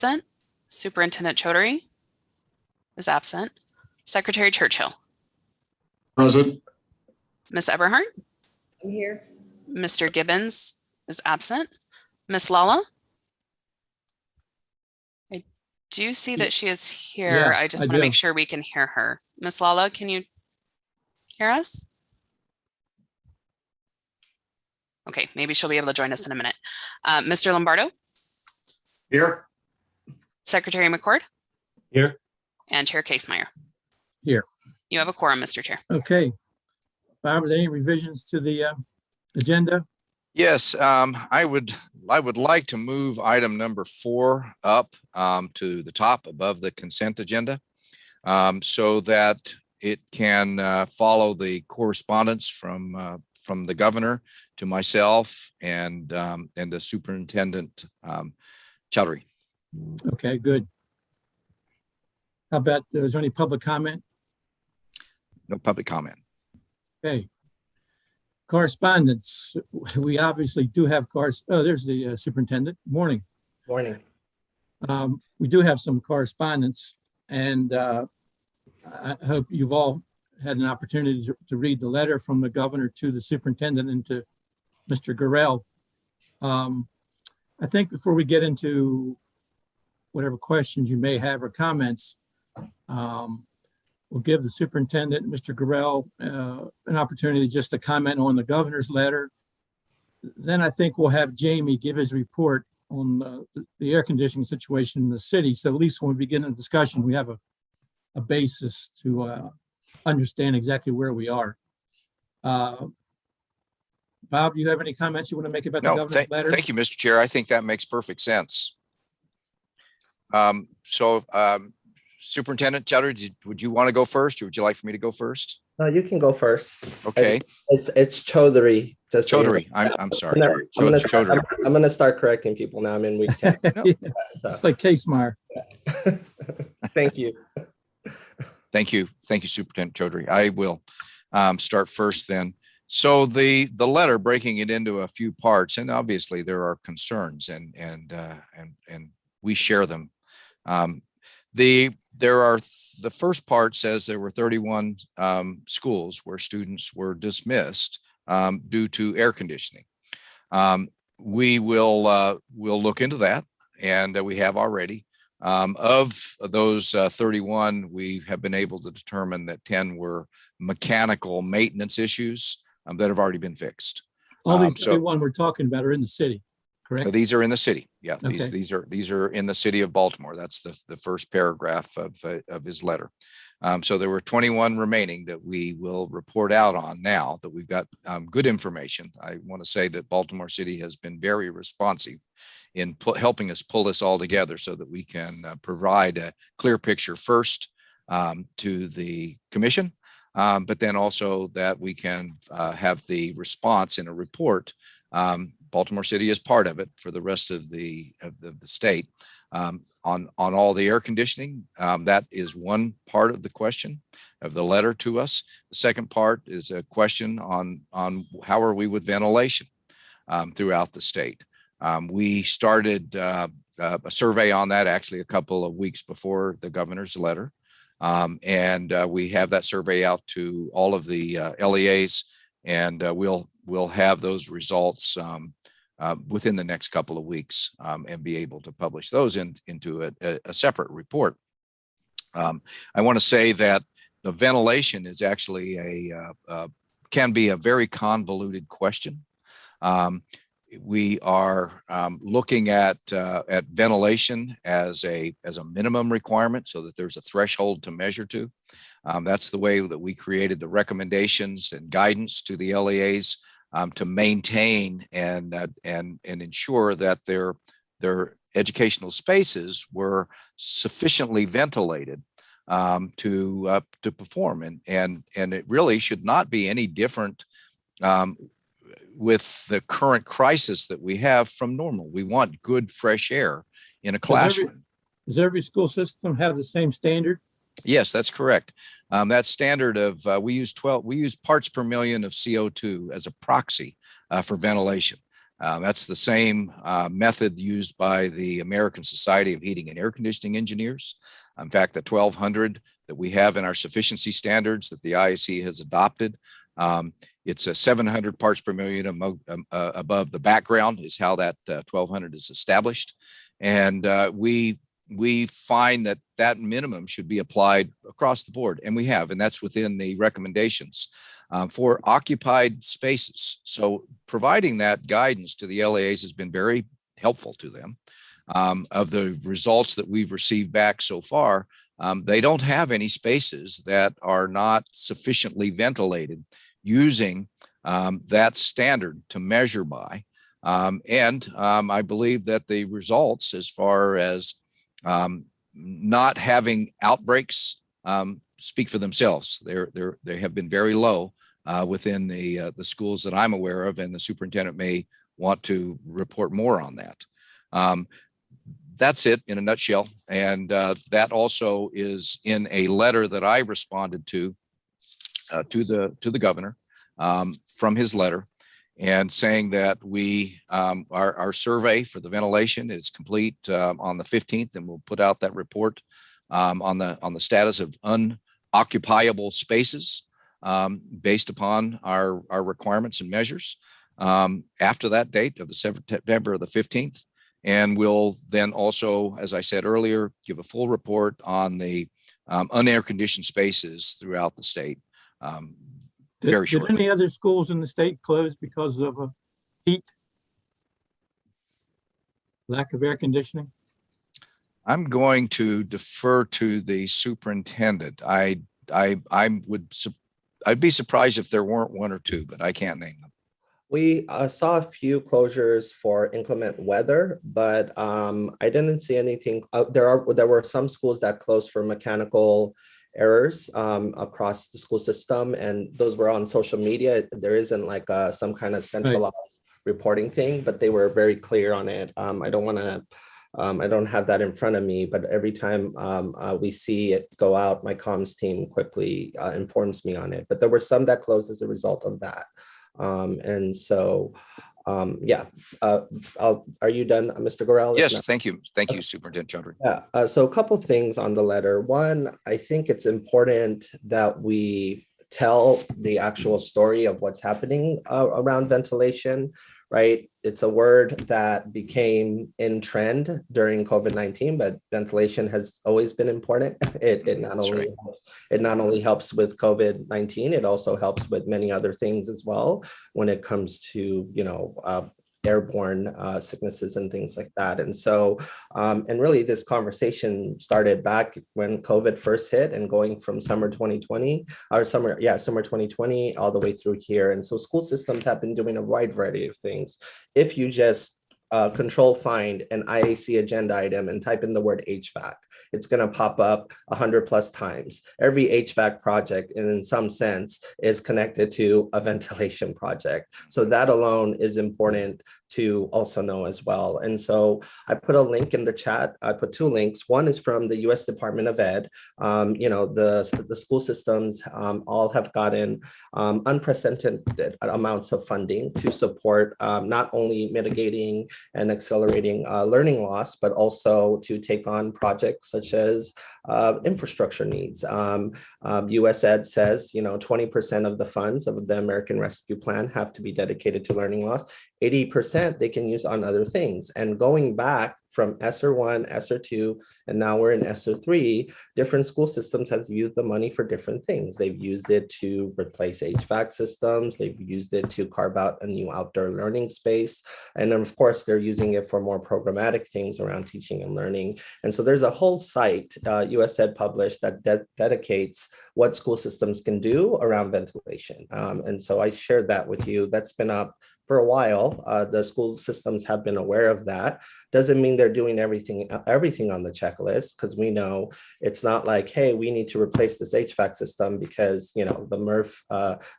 Absent. Superintendent Chaudhary is absent. Secretary Churchill. Present. Ms. Eberhardt. I'm here. Mr. Gibbons is absent. Ms. Lala. I do see that she is here. Yeah, I just I want to do. make sure we can hear her. Ms. Lala, can you hear us? Okay, maybe she'll be able to join us in a minute. Mr. Lombardo. Here. Secretary McCord. Here. And Chair Casemeyer. Here. You have a quorum, Mr. Chair. Okay. Bob, are there any revisions to the agenda? Yes, I would like to move item number 4 up to the top above the consent agenda so that it can follow the correspondence from the governor to myself and the superintendent Chaudhary. Okay, good. How about, is there any public comment? No public comment. Okay. Correspondence. We obviously do have there's the superintendent. Morning. Morning. We do have some correspondence, and I hope you've all had an opportunity to read the letter from the governor to the superintendent and to Mr. Gurrell. I think before we get into whatever questions you may have or comments, we'll give the superintendent, Mr. Gurrell, an opportunity just to comment on the governor's letter. Then I think we'll have Jamie give his report on the air conditioning situation in the city. So at least when we begin the discussion, we have a basis to understand exactly where we are. Bob, do you have any comments you want to make about the governor's letter? Thank you, Mr. Chair. I think that makes perfect sense. Superintendent Chaudhary, would you want to go first, or would you like for me to go first? No, you can go first. Okay. It's Chaudhary. Just so you know. Chaudhary. I'm sorry. I'm gonna start correcting people now. I'm in week 10. No. So, Like Casemeyer. thank you. Thank you, Superintendent Chaudhary. I will start first then. So the letter, breaking it into a few parts, and obviously there are concerns, and we share them. The first part says there were 31 schools where students were dismissed due to air conditioning. We will look into that, and we have already. Of those 31, we have been able to determine that 10 were mechanical maintenance issues that have already been fixed. All these 31 we're talking about are in the city, correct? These are in the city. Yeah, Okay. these are in the city of Baltimore. That's the first paragraph of his letter. So there were 21 remaining that we will report out on now that we've got good information. I want to say that Baltimore City has been very responsive in helping us pull this all together so that we can provide a clear picture first to the commission, but then also that we can have the response in a report. Baltimore City is part of it for the rest of the state on all the air conditioning. That is one part of the question of the letter to us. The second part is a question on how are we with ventilation throughout the state. We started a survey on that actually a couple of weeks before the governor's letter. And we have that survey out to all of the LEAs, and we'll have those results within the next couple of weeks and be able to publish those into a separate report. I want to say that the ventilation is actually can be a very convoluted question. We are looking at ventilation as a minimum requirement so that there's a threshold to measure to. That's the way that we created the recommendations and guidance to the LEAs to maintain and ensure that their educational spaces were sufficiently ventilated to perform, and it really should not be any different with the current crisis that we have from normal. We want good fresh air in a classroom. Does every school system have the same standard? Yes, that's correct. That standard of we use parts per million of CO2 as a proxy for ventilation. That's the same method used by the American Society of Heating and Air Conditioning Engineers. In fact, the 1200 that we have in our sufficiency standards that the IAC has adopted, it's a 700 parts per million above the background is how that 1200 is established. And we find that that minimum should be applied across the board, and we have, and that's within the recommendations for occupied spaces. So providing that guidance to the LAAs has been very helpful to them. Of the results that we've received back so far, they don't have any spaces that are not sufficiently ventilated using that standard to measure by. I believe that the results as far as not having outbreaks speak for themselves. They have been very low within the schools that I'm aware of, and the superintendent may want to report more on that. That's it in a nutshell. And that also is in a letter that I responded to the governor from his letter, and saying that our survey for the ventilation is complete on the 15th, and we'll put out that report on the status of unoccupiable spaces based upon our requirements and measures after that date of the September the 15th. And we'll then also, as I said earlier, give a full report on the unair conditioned spaces throughout the state. Very short. Did any other schools in the state close because of heat? Lack of air conditioning? I'm going to defer to the superintendent. I'd be surprised if there weren't one or two, but I can't name them. We saw a few closures for inclement weather, but I didn't see anything. There were some schools that closed for mechanical errors across the school system, and those were on social media. There isn't like some kind of centralized reporting thing, but they were very clear on it. I don't have that in front of me, but every time we see it go out, my comms team quickly informs me on it. But there were some that closed as a result of that. Are you done, Mr. Gorell? Yes, thank you. Thank you, Superintendent Chaudhry. Yeah, so a couple things on the letter. One, I think it's important that we tell the actual story of what's happening around ventilation, right? It's a word that became in trend during COVID-19, but ventilation has always been important. It not only helps with COVID-19, it also helps with many other things as well when it comes to, airborne sicknesses and things like that. And so, and really this conversation started back when COVID first hit and going from summer 2020 all the way through here. And so school systems have been doing a wide variety of things. If you just control find an IAC agenda item and type in the word HVAC, it's going to pop up 100+ times. Every HVAC project, in some sense, is connected to a ventilation project. So that alone is important to also know as well. And so I put a link in the chat. I put two links. One is from the U.S. Department of Ed. The school systems all have gotten unprecedented amounts of funding to support not only mitigating and accelerating learning loss, but also to take on projects such as infrastructure needs. US Ed says, 20% of the funds of the American Rescue Plan have to be dedicated to learning loss. 80% they can use on other things. And going back from ESSER 1, ESSER 2, and now we're in ESSER 3, different school systems have used the money for different things. They've used it to replace HVAC systems. They've used it to carve out a new outdoor learning space. And then of course, they're using it for more programmatic things around teaching and learning. And so there's a whole site US Ed published that dedicates what school systems can do around ventilation. And so I shared that with you. That's been up for a while. The school systems have been aware of that. Doesn't mean they're doing everything on the checklist, because we know it's not like, hey, we need to replace this HVAC system because the MRF,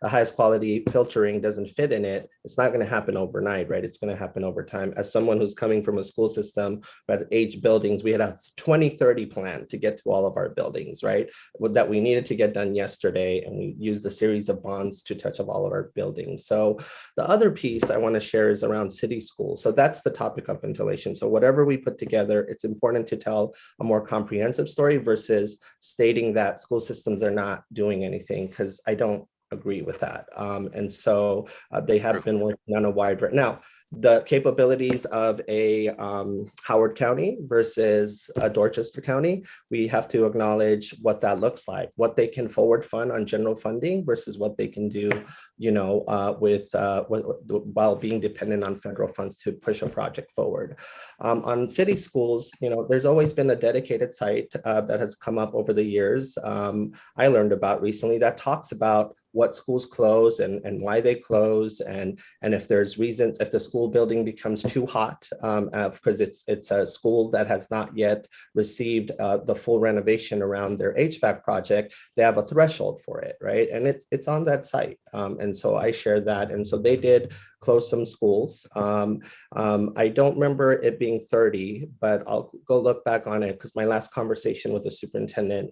the highest quality filtering doesn't fit in it. It's not going to happen overnight, right? It's going to happen over time. As someone who's coming from a school system that aged buildings, we had a 2030 plan to get to all of our buildings, right? That we needed to get done yesterday, and we used a series of bonds to touch up all of our buildings. So the other piece I want to share is around city schools. So that's the topic of ventilation. So whatever we put together, it's important to tell a more comprehensive story versus stating that school systems are not doing anything, because I don't agree with that. And so they have been working on a wide range. Now, the capabilities of a Howard County versus Dorchester County, we have to acknowledge what that looks like, what they can forward fund on general funding versus what they can do, while being dependent on federal funds to push a project forward. On city schools, there's always been a dedicated site that has come up over the years. I learned about recently that talks about what schools close and why they close, and if there's reasons, if the school building becomes too hot, because it's a school that has not yet received the full renovation around their HVAC project, they have a threshold for it, right? And it's on that site. And so I share that. And so they did close some schools. I don't remember it being 30, but I'll go look back on it, because my last conversation with the superintendent,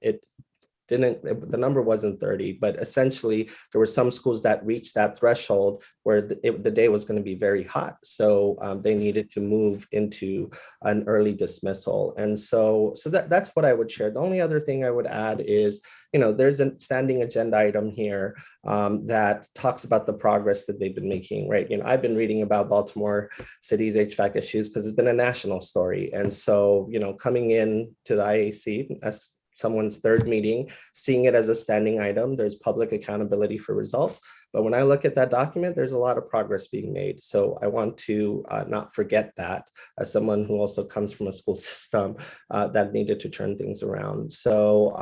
the number wasn't 30, but essentially there were some schools that reached that threshold where the day was going to be very hot. So they needed to move into an early dismissal. And so that's what I would share. The only other thing I would add is, there's a standing agenda item here that talks about the progress that they've been making, right? I've been reading about Baltimore City's HVAC issues because it's been a national story. And so, coming in to the IAC as someone's third meeting, seeing it as a standing item, there's public accountability for results. But when I look at that document, there's a lot of progress being made. So I want to not forget that as someone who also comes from a school system that needed to turn things around. So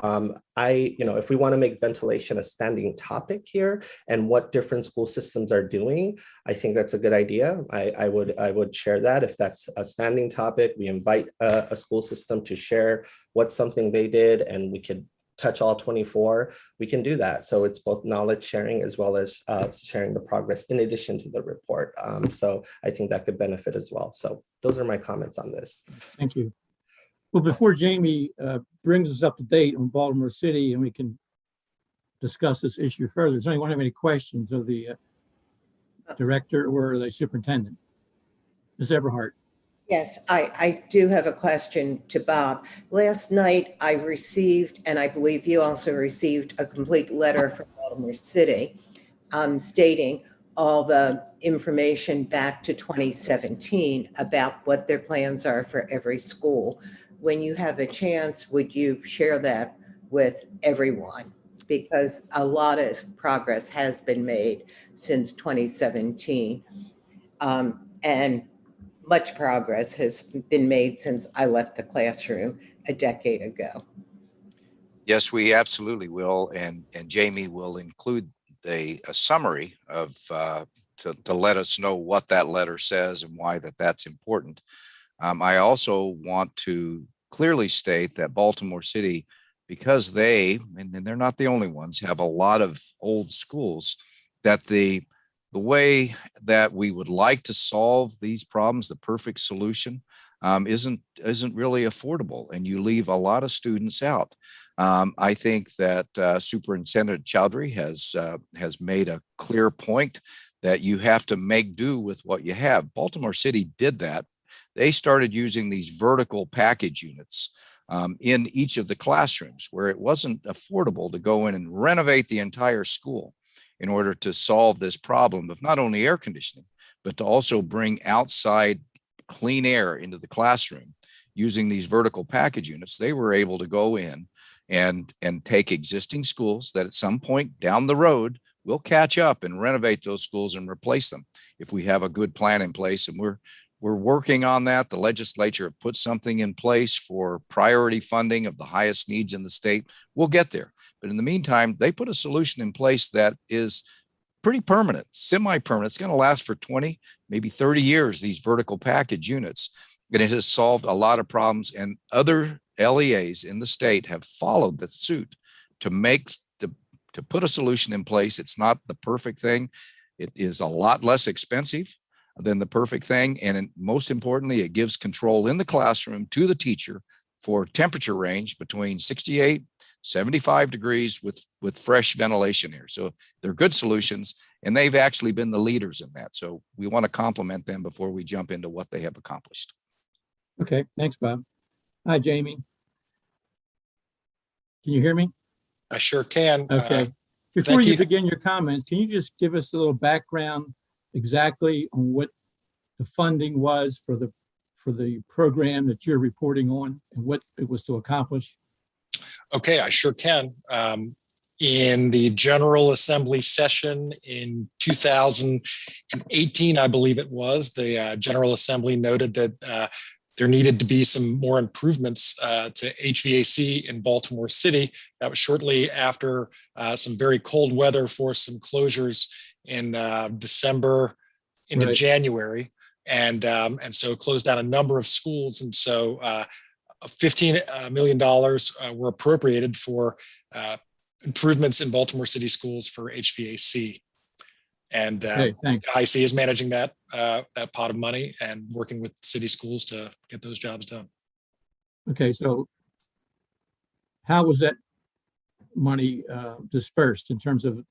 if we want to make ventilation a standing topic here and what different school systems are doing, I think that's a good idea. I would share that. If that's a standing topic, we invite a school system to share what's something they did, and we could touch all 24, we can do that. So it's both knowledge sharing as well as sharing the progress in addition to the report. So I think that could benefit as well. So those are my comments on this. Thank you. Well, before Jamie brings us up to date on Baltimore City and we can discuss this issue further, does anyone have any questions of the director or the superintendent? Ms. Everhart. Yes, I do have a question to Bob. Last night I received, and I believe you also received, a complete letter from Baltimore City stating all the information back to 2017 about what their plans are for every school. When you have a chance, would you share that with everyone? Because a lot of progress has been made since 2017. And much progress has been made since I left the classroom a decade ago. Yes, we absolutely will. And Jamie will include a summary of to let us know what that letter says and why that's important. I also want to clearly state that Baltimore City, because they, and they're not the only ones, have a lot of old schools, that the way that we would like to solve these problems, the perfect solution, isn't really affordable, and you leave a lot of students out. I think that Superintendent Chowdhury has made a clear point that you have to make do with what you have. Baltimore City did that. They started using these vertical package units in each of the classrooms, where it wasn't affordable to go in and renovate the entire school in order to solve this problem of not only air conditioning, but to also bring outside clean air into the classroom. Using these vertical package units, they were able to go in and take existing schools that at some point down the road will catch up and renovate those schools and replace them if we have a good plan in place. And we're working on that. The legislature put something in place for priority funding of the highest needs in the state. We'll get there. But in the meantime, they put a solution in place that is pretty permanent, semi-permanent. It's going to last for 20, maybe 30 years, these vertical package units. And it has solved a lot of problems. And other LEAs in the state have followed the suit to put a solution in place. It's not the perfect thing. It is a lot less expensive than the perfect thing. And most importantly, it gives control in the classroom to the teacher for temperature range between 68, 75 degrees with fresh ventilation here. So they're good solutions, and they've actually been the leaders in that. So we want to compliment them before we jump into what they have accomplished. Okay, thanks, Bob. Hi, Jamie. Can you hear me? I sure can. Okay. Before thank you you. begin your comments, can you just give us a little background exactly on what the funding was for the program that you're reporting on and what it was to accomplish? Okay, I sure can. In the General Assembly session in 2018, I believe it was, the General Assembly noted that there needed to be some more improvements to HVAC in Baltimore City. That was shortly after some very cold weather forced some closures in December into Right. January. And so it closed down a number of schools. And so $15 million were appropriated for improvements in Baltimore City schools for HVAC. And Okay, thanks. IAC is managing that pot of money and working with city schools to get those jobs done. Okay, so how was that money dispersed in terms of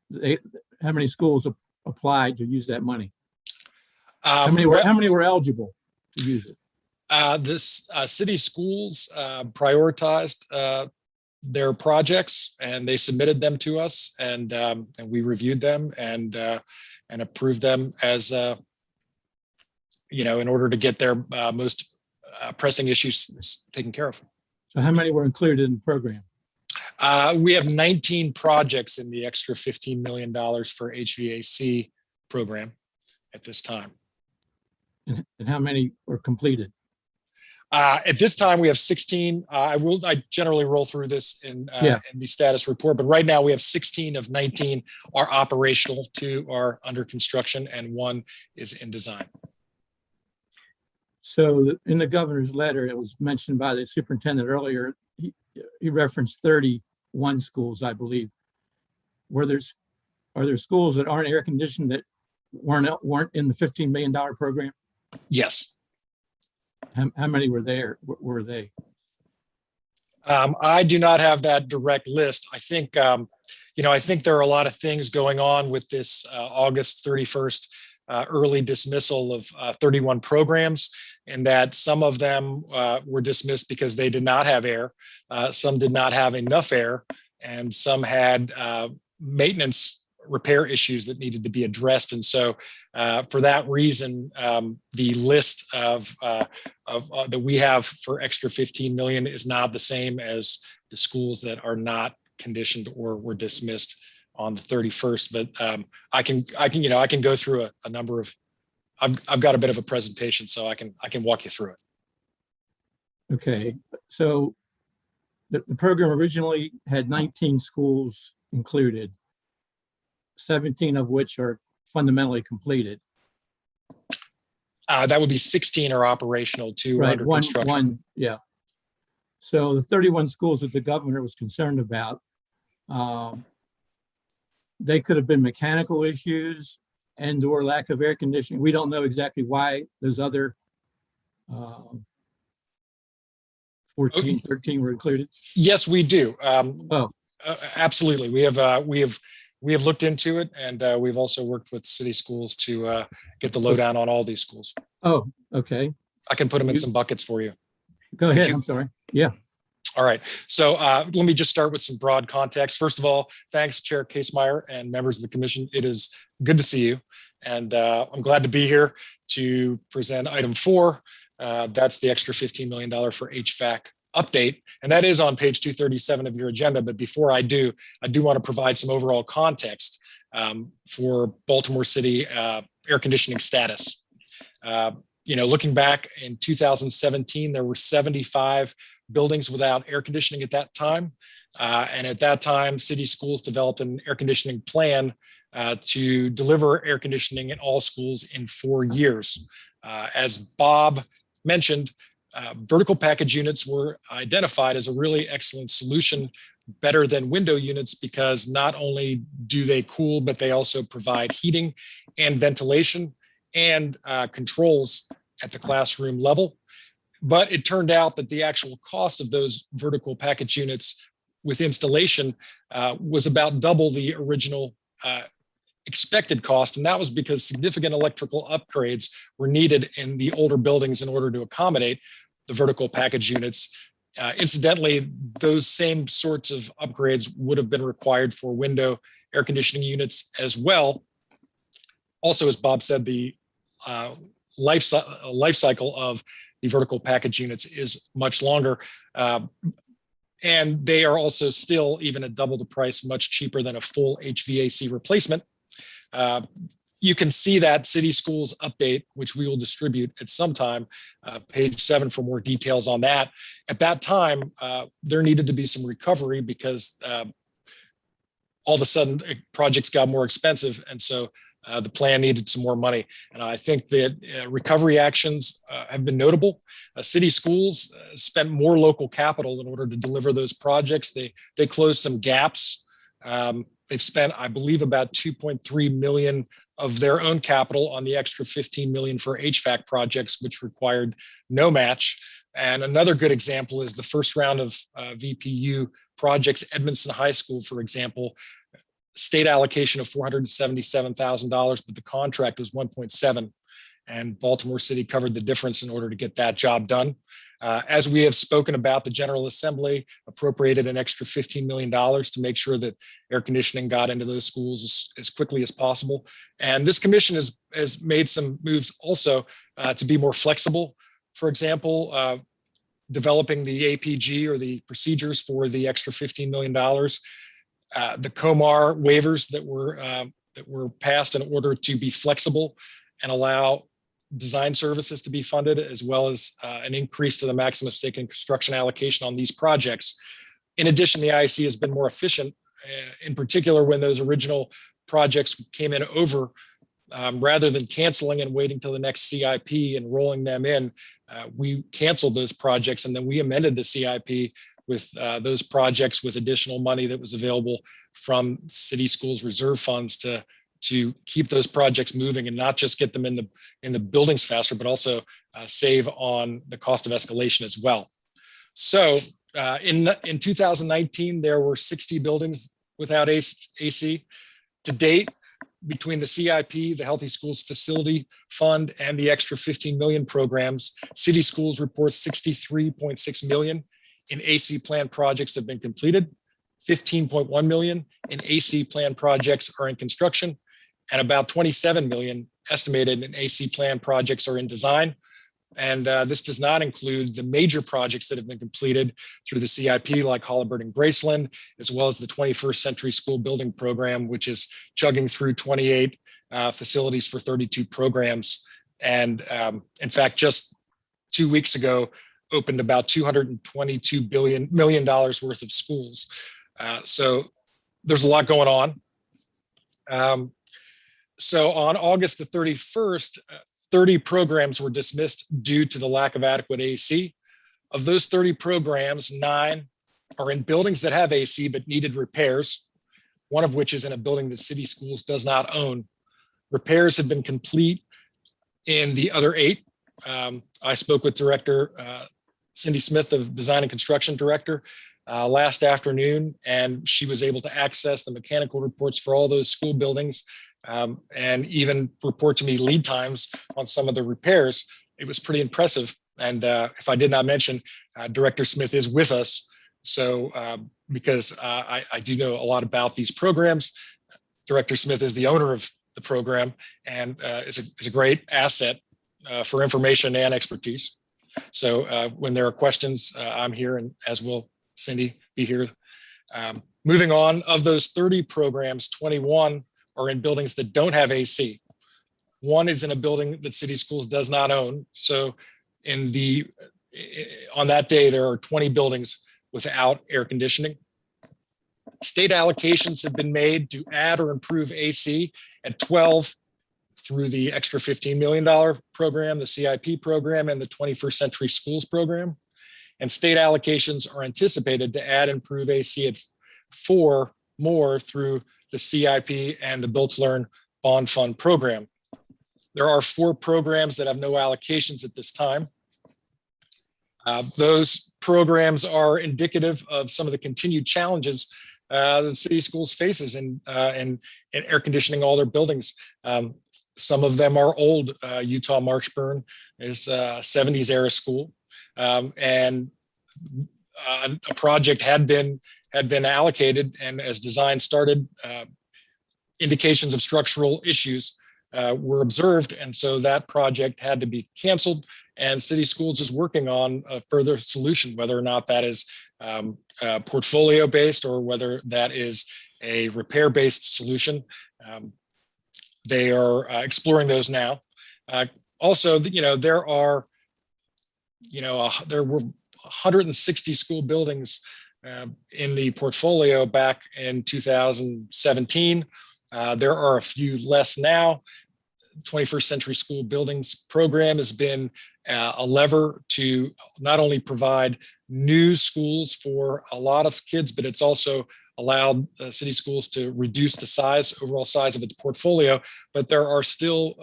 how many schools applied to use that money? How many were eligible to use it? This city schools prioritized their projects, and they submitted them to us, and we reviewed them and approved them as in order to get their most pressing issues taken care of. So how many were included in the program? We have 19 projects in the extra $15 million for HVAC program at this time. And how many were completed? At this time, we have 16. I generally roll through this in the status report, but right now we have 16 of 19 are operational, 2 are under construction, and 1 is in design. So in the governor's letter, it was mentioned by the superintendent earlier, he referenced 31 schools, I believe. Are there schools that aren't air conditioned that weren't in the $15 million program? Yes. How many were there? Were they? I do not have that direct list. I think, I think there are a lot of things going on with this August 31st early dismissal of 31 programs, and that some of them were dismissed because they did not have air. Some did not have enough air, and some had maintenance repair issues that needed to be addressed. And so for that reason, the list of that we have for extra 15 million is not the same as the schools that are not conditioned or were dismissed on the 31st. But I can go through a number of, I've got a bit of a presentation, so I can walk you through it. Okay, so the program originally had 19 schools included, 17 of which are fundamentally completed. That would be 16 are operational, 2 Right, under construction. Yeah. So the 31 schools that the governor was concerned about, they could have been mechanical issues and or lack of air conditioning. We don't know exactly why those other 14, 13 were included. Yes, we do. Oh. Absolutely. We have looked into it, and we've also worked with city schools to get the lowdown on all these schools. Oh, okay. I can put them in some buckets for you. Go ahead. I'm sorry. Yeah. All right. So let me just start with some broad context. First of all, thanks, Chair Casemeyer and members of the commission. It is good to see you. And I'm glad to be here to present item 4. That's the extra $15 million for HVAC update. And that is on page 237 of your agenda. But before I do want to provide some overall context for Baltimore City air conditioning status. Looking back in 2017, there were 75 buildings without air conditioning at that time. And at that time, city schools developed an air conditioning plan to deliver air conditioning in all schools in 4 years. As Bob mentioned, vertical package units were identified as a really excellent solution, better than window units, because not only do they cool, but they also provide heating and ventilation and controls at the classroom level. But it turned out that the actual cost of those vertical package units with installation was about double the original expected cost. And that was because significant electrical upgrades were needed in the older buildings in order to accommodate the vertical package units. Incidentally, those same sorts of upgrades would have been required for window air conditioning units as well. Also, as Bob said, the life cycle of the vertical package units is much longer. And they are also still, even at double the price, much cheaper than a full HVAC replacement. You can see that City Schools update, which we will distribute at some time, page 7 for more details on that. At that time, there needed to be some recovery because all of a sudden projects got more expensive. And so the plan needed some more money. And I think that recovery actions have been notable. City Schools spent more local capital in order to deliver those projects. They closed some gaps. They've spent, I believe, about 2.3 million of their own capital on the extra 15 million for HVAC projects, which required no match. And another good example is the first round of VPU projects, Edmondson High School, for example, state allocation of $477,000, but the contract was 1.7, and Baltimore City covered the difference in order to get that job done. As we have spoken about, the General Assembly appropriated an extra $15 million to make sure that air conditioning got into those schools as quickly as possible. And this commission has made some moves also to be more flexible. For example, developing the APG or the procedures for the extra $15 million. The COMAR waivers that were passed in order to be flexible and allow design services to be funded, as well as an increase to the maximum stake in construction allocation on these projects. In addition, the IAC has been more efficient, in particular when those original projects came in over, rather than canceling and waiting till the next CIP and rolling them in. We canceled those projects and then we amended the CIP with those projects with additional money that was available from City Schools reserve funds to keep those projects moving and not just get them in the buildings faster, but also save on the cost of escalation as well. So in 2019, there were 60 buildings without AC. To date, between the CIP, the Healthy Schools Facility Fund, and the extra 15 million programs, City Schools reports 63.6 million in AC plan projects have been completed, 15.1 million in AC plan projects are in construction, and about 27 million estimated in AC plan projects are in design. And this does not include the major projects that have been completed through the CIP, like Holabird and Graceland, as well as the 21st Century School Building Program, which is chugging through 28 facilities for 32 programs. And in fact, just 2 weeks ago, opened about $222 million worth of schools. So there's a lot going on. So on August the 31st, 30 programs were dismissed due to the lack of adequate AC. Of those 30 programs, 9 are in buildings that have AC but needed repairs, one of which is in a building that City Schools does not own. Repairs have been complete in the other 8. I spoke with Director Cindy Smith, the Design and Construction Director, last afternoon, and she was able to access the mechanical reports for all those school buildings and even report to me lead times on some of the repairs. It was pretty impressive. And if I did not mention, Director Smith is with us. So because I do know a lot about these programs, Director Smith is the owner of the program and is a great asset for information and expertise. So when there are questions, I'm here, and as will Cindy be here. Moving on, of those 30 programs, 21 are in buildings that don't have AC. 1 is in a building that City Schools does not own. So on that day, there are 20 buildings without air conditioning. State allocations have been made to add or improve AC at 12 through the extra $15 million program, the CIP program, and the 21st Century Schools program. And state allocations are anticipated to add and improve AC at 4 more through the CIP and the Build to Learn bond fund program. There are 4 programs that have no allocations at this time. Those programs are indicative of some of the continued challenges the city schools faces in air conditioning all their buildings. Some of them are old. Utah Marshburn is a 70s era school, and a project had been allocated, and as design started, indications of structural issues were observed, and so that project had to be canceled. And City Schools is working on a further solution, whether or not that is portfolio based or whether that is a repair based solution. They are exploring those now. Also, there were 160 school buildings in the portfolio back in 2017. There are a few less now. 21st Century School Buildings program has been a lever to not only provide new schools for a lot of kids, but it's also allowed city schools to reduce the overall size of its portfolio. But there are still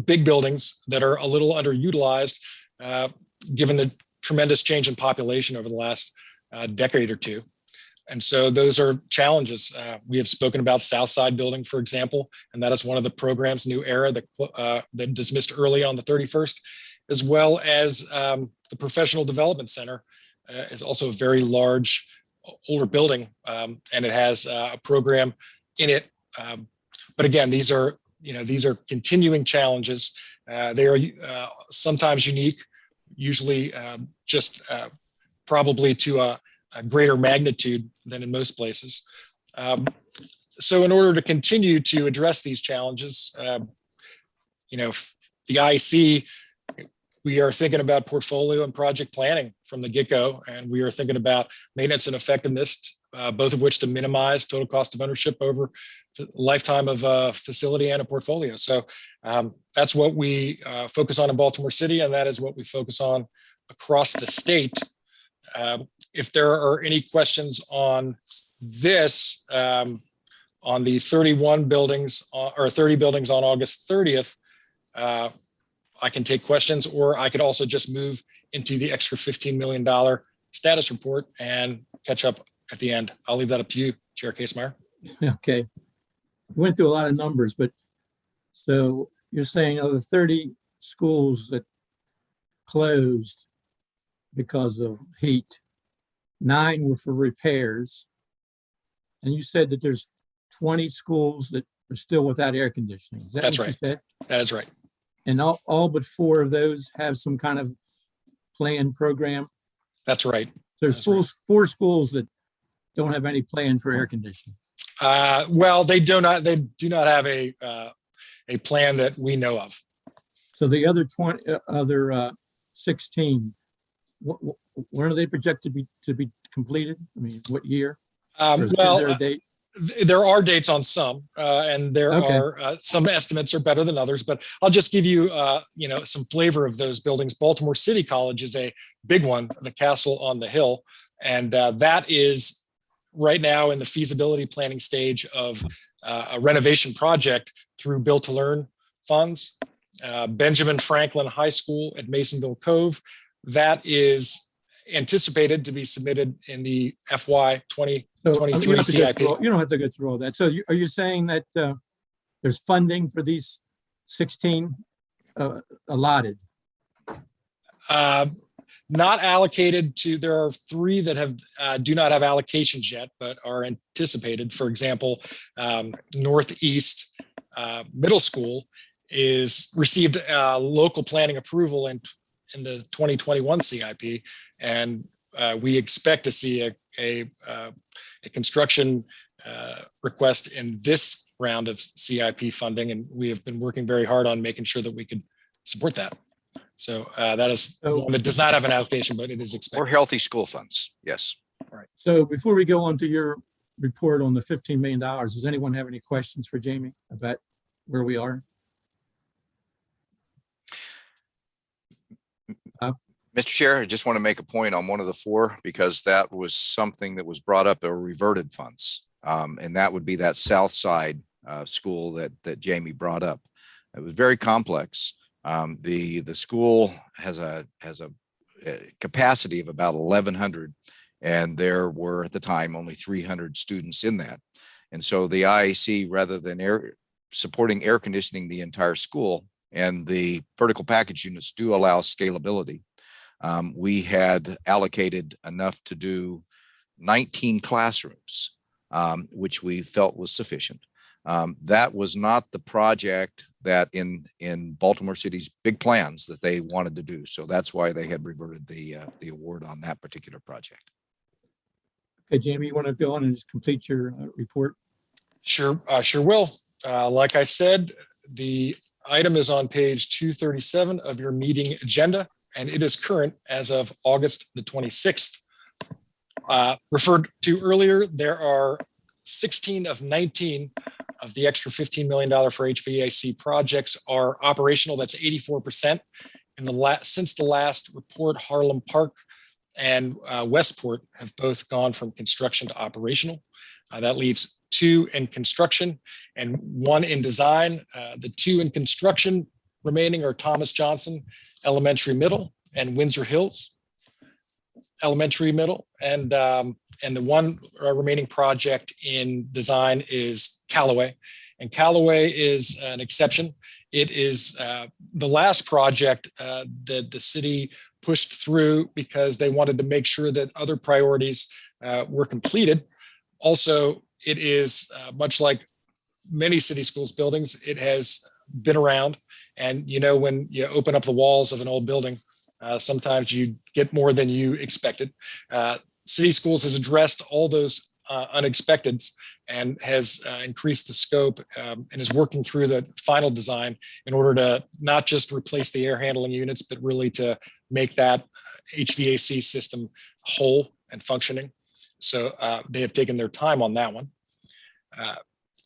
big buildings that are a little underutilized, given the tremendous change in population over the last decade or two. And so those are challenges. We have spoken about Southside Building, for example, and that is one of the programs, New Era, that dismissed early on the 31st, as well as the Professional Development Center is also a very large, older building, and it has a program in it. But again, these are continuing challenges. They are sometimes unique, usually just probably to a greater magnitude than in most places. So in order to continue to address these challenges, the IAC, we are thinking about portfolio and project planning from the get-go, and we are thinking about maintenance and effectiveness, both of which to minimize total cost of ownership over the lifetime of a facility and a portfolio. So that's what we focus on in Baltimore City, and that is what we focus on across the state. If there are any questions on this, on the 31 buildings or 30 buildings on August 30th, I can take questions, or I could also just move into the extra $15 million status report and catch up at the end. I'll leave that up to you, Chair Casemeyer. Okay. We went through a lot of numbers, but so you're saying of the 30 schools that closed because of heat, 9 were for repairs. And you said that there's 20 schools that are still without air conditioning. Is that That's what right. you said? That is right. And all but 4 of those have some kind of planned program. That's right. There's That's 4 schools that don't have any plan for air conditioning. Well, they do not have a plan that we know of. So the other 16, when are they projected to be completed? I mean, what year? Is there a date? There are dates on some, and there are some estimates are better than others. But I'll just give you, some flavor of those buildings. Baltimore City College is a big one, the Castle on the Hill, and that is right now in the feasibility planning stage of a renovation project through Build to Learn funds. Benjamin Franklin High School at Masonville Cove, that is anticipated to be submitted in the FY 2023 CIP. You don't have to go through all that. So are you saying that there's funding for these 16 allotted? Not allocated to, there are 3 that have do not have allocations yet, but are anticipated. For example, Northeast Middle School received local planning approval in the 2021 CIP, and we expect to see a construction request in this round of CIP funding, and we have been working very hard on making sure that we could support that. So that is one that does not have an allocation, but it is expected. Or healthy school funds, yes. All right. So before we go on to your report on the $15 million, does anyone have any questions for Jamie about where we are? Mr. Chair, I just want to make a point on one of the 4, because that was something that was brought up, or reverted funds. And that would be that south side school that Jamie brought up. It was very complex. The school has a capacity of about 1,100, and there were at the time only 300 students in that. And so the IAC, rather than supporting air conditioning the entire school, and the vertical package units do allow scalability, we had allocated enough to do 19 classrooms, which we felt was sufficient. That was not the project that in Baltimore City's big plans that they wanted to do. So that's why they had reverted the award on that particular project. Okay, Jamie, you want to go on and just complete your report? Sure, sure will. Like I said, the item is on page 237 of your meeting agenda, and it is current as of August the 26th. Referred to earlier, there are 16 of 19 of the extra $15 million for HVAC projects are operational. That's 84%. Since the last report, Harlem Park and Westport have both gone from construction to operational. That leaves 2 in construction and 1 in design. The 2 in construction remaining are Thomas Johnson Elementary Middle and Windsor Hills Elementary Middle, and the 1 remaining project in design is Callaway. And Callaway is an exception. It is the last project that the city pushed through because they wanted to make sure that other priorities were completed. Also, it is much like many city schools buildings, it has been around. And you know, when you open up the walls of an old building, sometimes you get more than you expected. City Schools has addressed all those unexpecteds and has increased the scope and is working through the final design in order to not just replace the air handling units, but really to make that HVAC system whole and functioning. So they have taken their time on that one.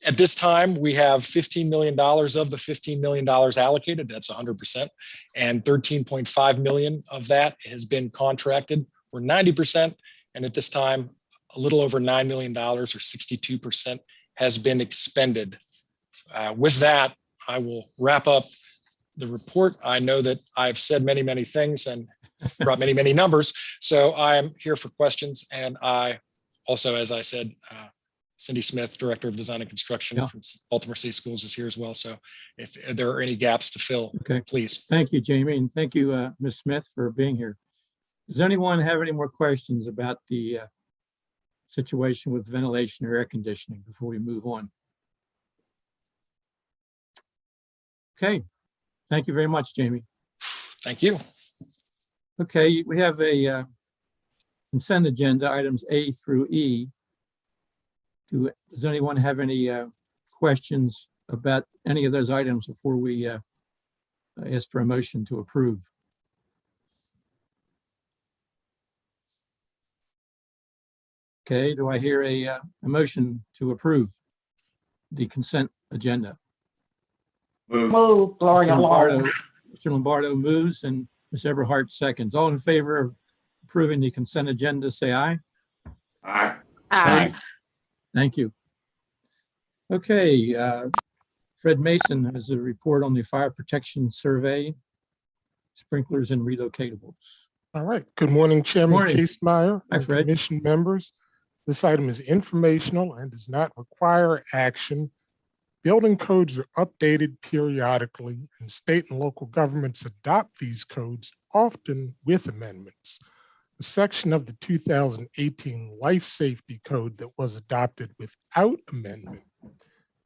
At this time, we have $15 million of the $15 million allocated. That's 100%. And 13.5 million of that has been contracted, or 90%. And at this time, a little over $9 million, or 62%, has been expended. With that, I will wrap up the report. I know that I've said many, many things and brought many, many numbers. So I'm here for questions. And I also, as I said, Cindy Smith, Director of Design and Construction from Baltimore City Schools, is here as well. So if there are any gaps to fill, please. Thank you, Jamie. And thank you, Ms. Smith, for being here. Does anyone have any more questions about the situation with ventilation or air conditioning before we move on? Okay. Thank you very much, Jamie. Thank you. Okay, we have a consent agenda, items A through E. Does anyone have any questions about any of those items before we ask for a motion to approve? Okay, do I hear a motion to approve the consent agenda? Move. Mr. Lombardo moves and Ms. Everhart seconds. All in favor of approving the consent agenda, say aye. Aye. Aye. Thank you. Okay, Fred Mason has a report on the fire protection survey, sprinklers and relocatables. All right. Good morning, Chairman Morning. Casemeyer Hi, and Fred. Commission members. This item is informational and does not require action. Building codes are updated periodically, and state and local governments adopt these codes, often with amendments. The section of the 2018 Life Safety Code that was adopted without amendment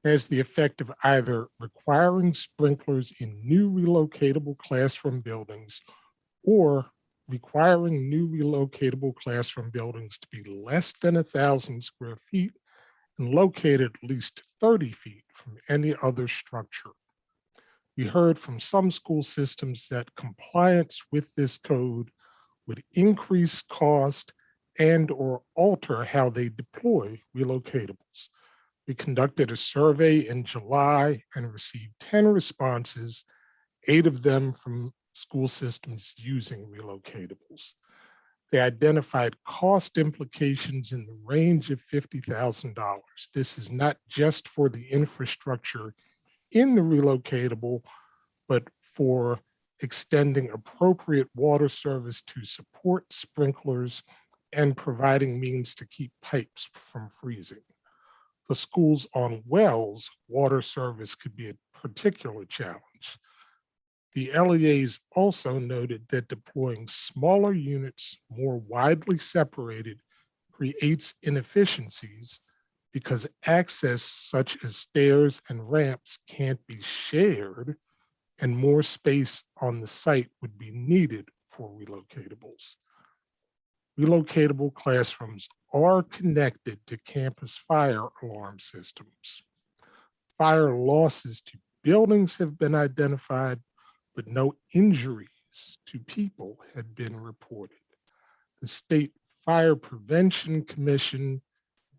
has the effect of either requiring sprinklers in new relocatable classroom buildings or requiring new relocatable classroom buildings to be less than 1,000 square feet and located at least 30 feet from any other structure. We heard from some school systems that compliance with this code would increase cost and or alter how they deploy relocatables. We conducted a survey in July and received 10 responses, 8 of them from school systems using relocatables. They identified cost implications in the range of $50,000. This is not just for the infrastructure in the relocatable, but for extending appropriate water service to support sprinklers and providing means to keep pipes from freezing. For schools on wells, water service could be a particular challenge. The LEAs also noted that deploying smaller units more widely separated creates inefficiencies because access such as stairs and ramps can't be shared, and more space on the site would be needed for relocatables. Relocatable classrooms are connected to campus fire alarm systems. Fire losses to buildings have been identified, but no injuries to people had been reported. The State Fire Prevention Commission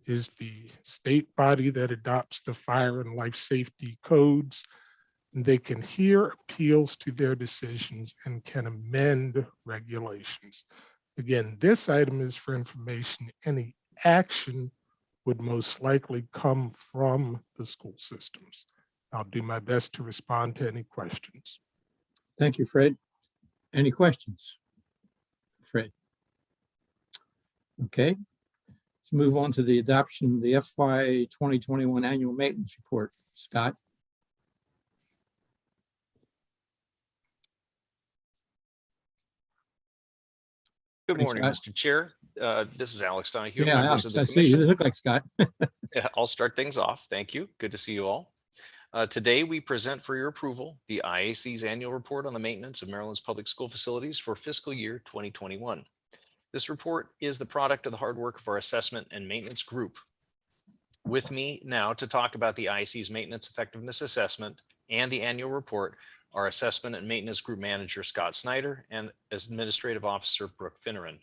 is the state body that adopts the fire and life safety codes. And they can hear appeals to their decisions and can amend regulations. Again, this item is for information. Any action would most likely come from the school systems. I'll do my best to respond to any questions. Thank you, Fred. Any questions? Fred? Okay, let's move on to the adoption of the FY 2021 annual maintenance report. Scott? Good Thanks, morning, Scott. Mr. Chair. This is Alex Donahue. Yeah, members Alex, of the I see you. commission. You look like Scott. Yeah, I'll start things off. Thank you. Good to see you all. Today, we present for your approval the IAC's annual report on the maintenance of Maryland's public school facilities for fiscal year 2021. This report is the product of the hard work of our assessment and maintenance group. With me now to talk about the IAC's maintenance effectiveness assessment and the annual report are assessment and maintenance group manager Scott Snyder and administrative officer Brooke Finneran.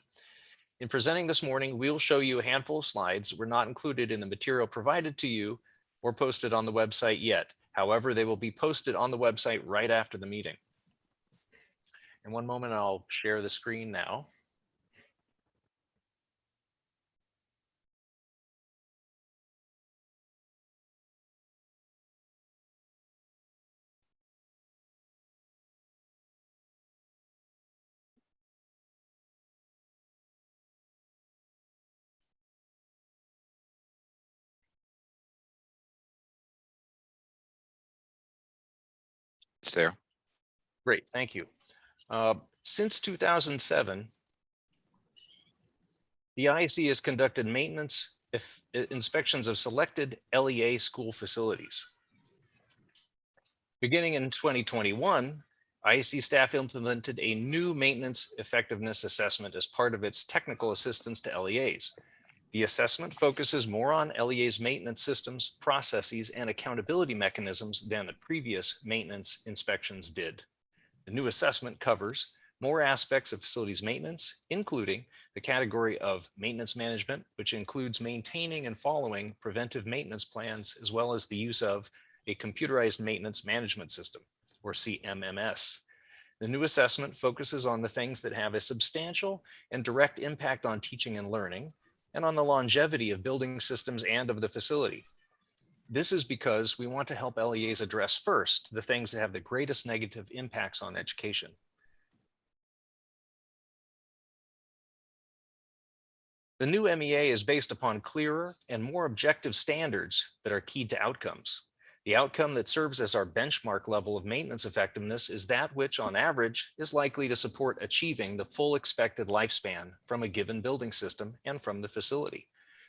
In presenting this morning, we'll show you a handful of slides that were not included in the material provided to you or posted on the website yet. However, they will be posted on the website right after the meeting. In one moment, I'll share the screen now. It's there. Great, thank you. Since 2007, the IAC has conducted maintenance inspections of selected LEA school facilities. Beginning in 2021, IAC staff implemented a new maintenance effectiveness assessment as part of its technical assistance to LEAs. The assessment focuses more on LEA's maintenance systems, processes, and accountability mechanisms than the previous maintenance inspections did. The new assessment covers more aspects of facilities maintenance, including the category of maintenance management, which includes maintaining and following preventive maintenance plans, as well as the use of a computerized maintenance management system, or CMMS. The new assessment focuses on the things that have a substantial and direct impact on teaching and learning, and on the longevity of building systems and of the facility. This is because we want to help LEAs address first the things that have the greatest negative impacts on education. The new MEA is based upon clearer and more objective standards that are key to outcomes. The outcome that serves as our benchmark level of maintenance effectiveness is that which, on average, is likely to support achieving the full expected lifespan from a given building system and from the facility.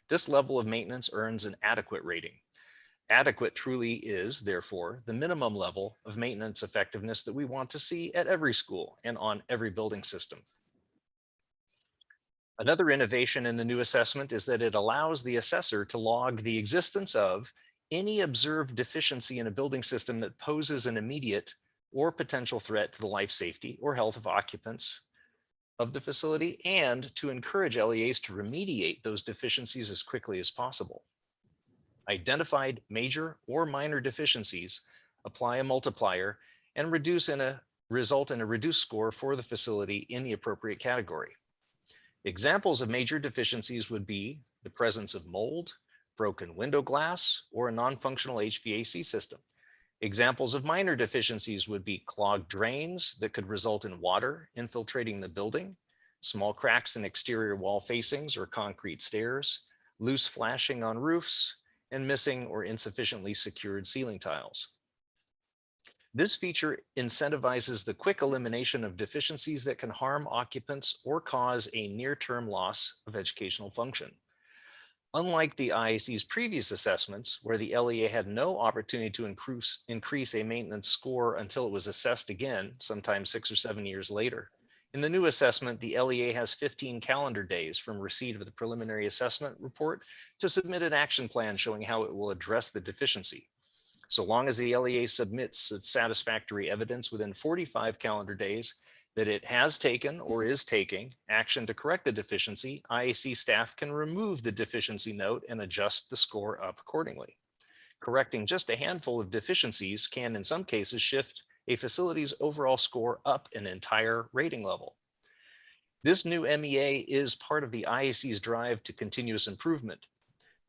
This level of maintenance earns an adequate rating. Adequate truly is, therefore, the minimum level of maintenance effectiveness that we want to see at every school and on every building system. Another innovation in the new assessment is that it allows the assessor to log the existence of any observed deficiency in a building system that poses an immediate or potential threat to the life safety or health of occupants of the facility, and to encourage LEAs to remediate those deficiencies as quickly as possible. Identified major or minor deficiencies apply a multiplier and result in a reduced score for the facility in the appropriate category. Examples of major deficiencies would be the presence of mold, broken window glass, or a non-functional HVAC system. Examples of minor deficiencies would be clogged drains that could result in water infiltrating the building, small cracks in exterior wall facings or concrete stairs, loose flashing on roofs, and missing or insufficiently secured ceiling tiles. This feature incentivizes the quick elimination of deficiencies that can harm occupants or cause a near-term loss of educational function. Unlike the IAC's previous assessments, where the LEA had no opportunity to increase a maintenance score until it was assessed again, sometime 6 or 7 years later, in the new assessment, the LEA has 15 calendar days from receipt of the preliminary assessment report to submit an action plan showing how it will address the deficiency. So long as the LEA submits its satisfactory evidence within 45 calendar days that it has taken or is taking action to correct the deficiency, IAC staff can remove the deficiency note and adjust the score up accordingly. Correcting just a handful of deficiencies can, in some cases, shift a facility's overall score up an entire rating level. This new MEA is part of the IAC's drive to continuous improvement.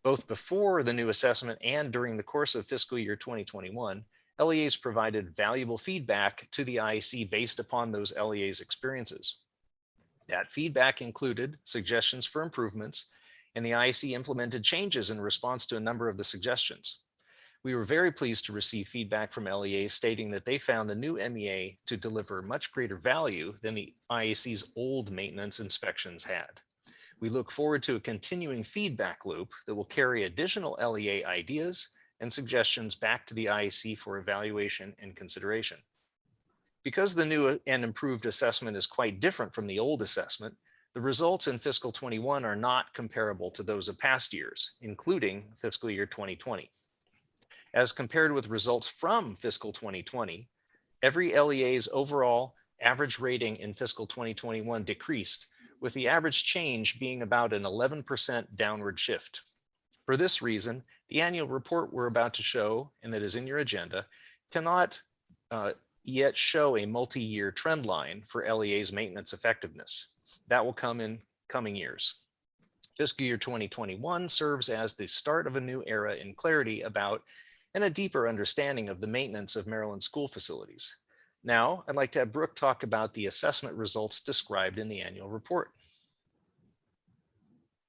Both before the new assessment and during the course of fiscal year 2021, LEAs provided valuable feedback to the IAC based upon those LEAs experiences. That feedback included suggestions for improvements, and the IAC implemented changes in response to a number of the suggestions. We were very pleased to receive feedback from LEAs stating that they found the new MEA to deliver much greater value than the IAC's old maintenance inspections had. We look forward to a continuing feedback loop that will carry additional LEA ideas and suggestions back to the IAC for evaluation and consideration. Because the new and improved assessment is quite different from the old assessment, the results in fiscal 21 are not comparable to those of past years, including fiscal year 2020. As compared with results from fiscal 2020, every LEA's overall average rating in fiscal 2021 decreased, with the average change being about an 11% downward shift. For this reason, the annual report we're about to show, and that is in your agenda, cannot yet show a multi-year trend line for LEA's maintenance effectiveness. That will come in coming years. Fiscal year 2021 serves as the start of a new era in clarity about and a deeper understanding of the maintenance of Maryland school facilities. Now, I'd like to have Brooke talk about the assessment results described in the annual report.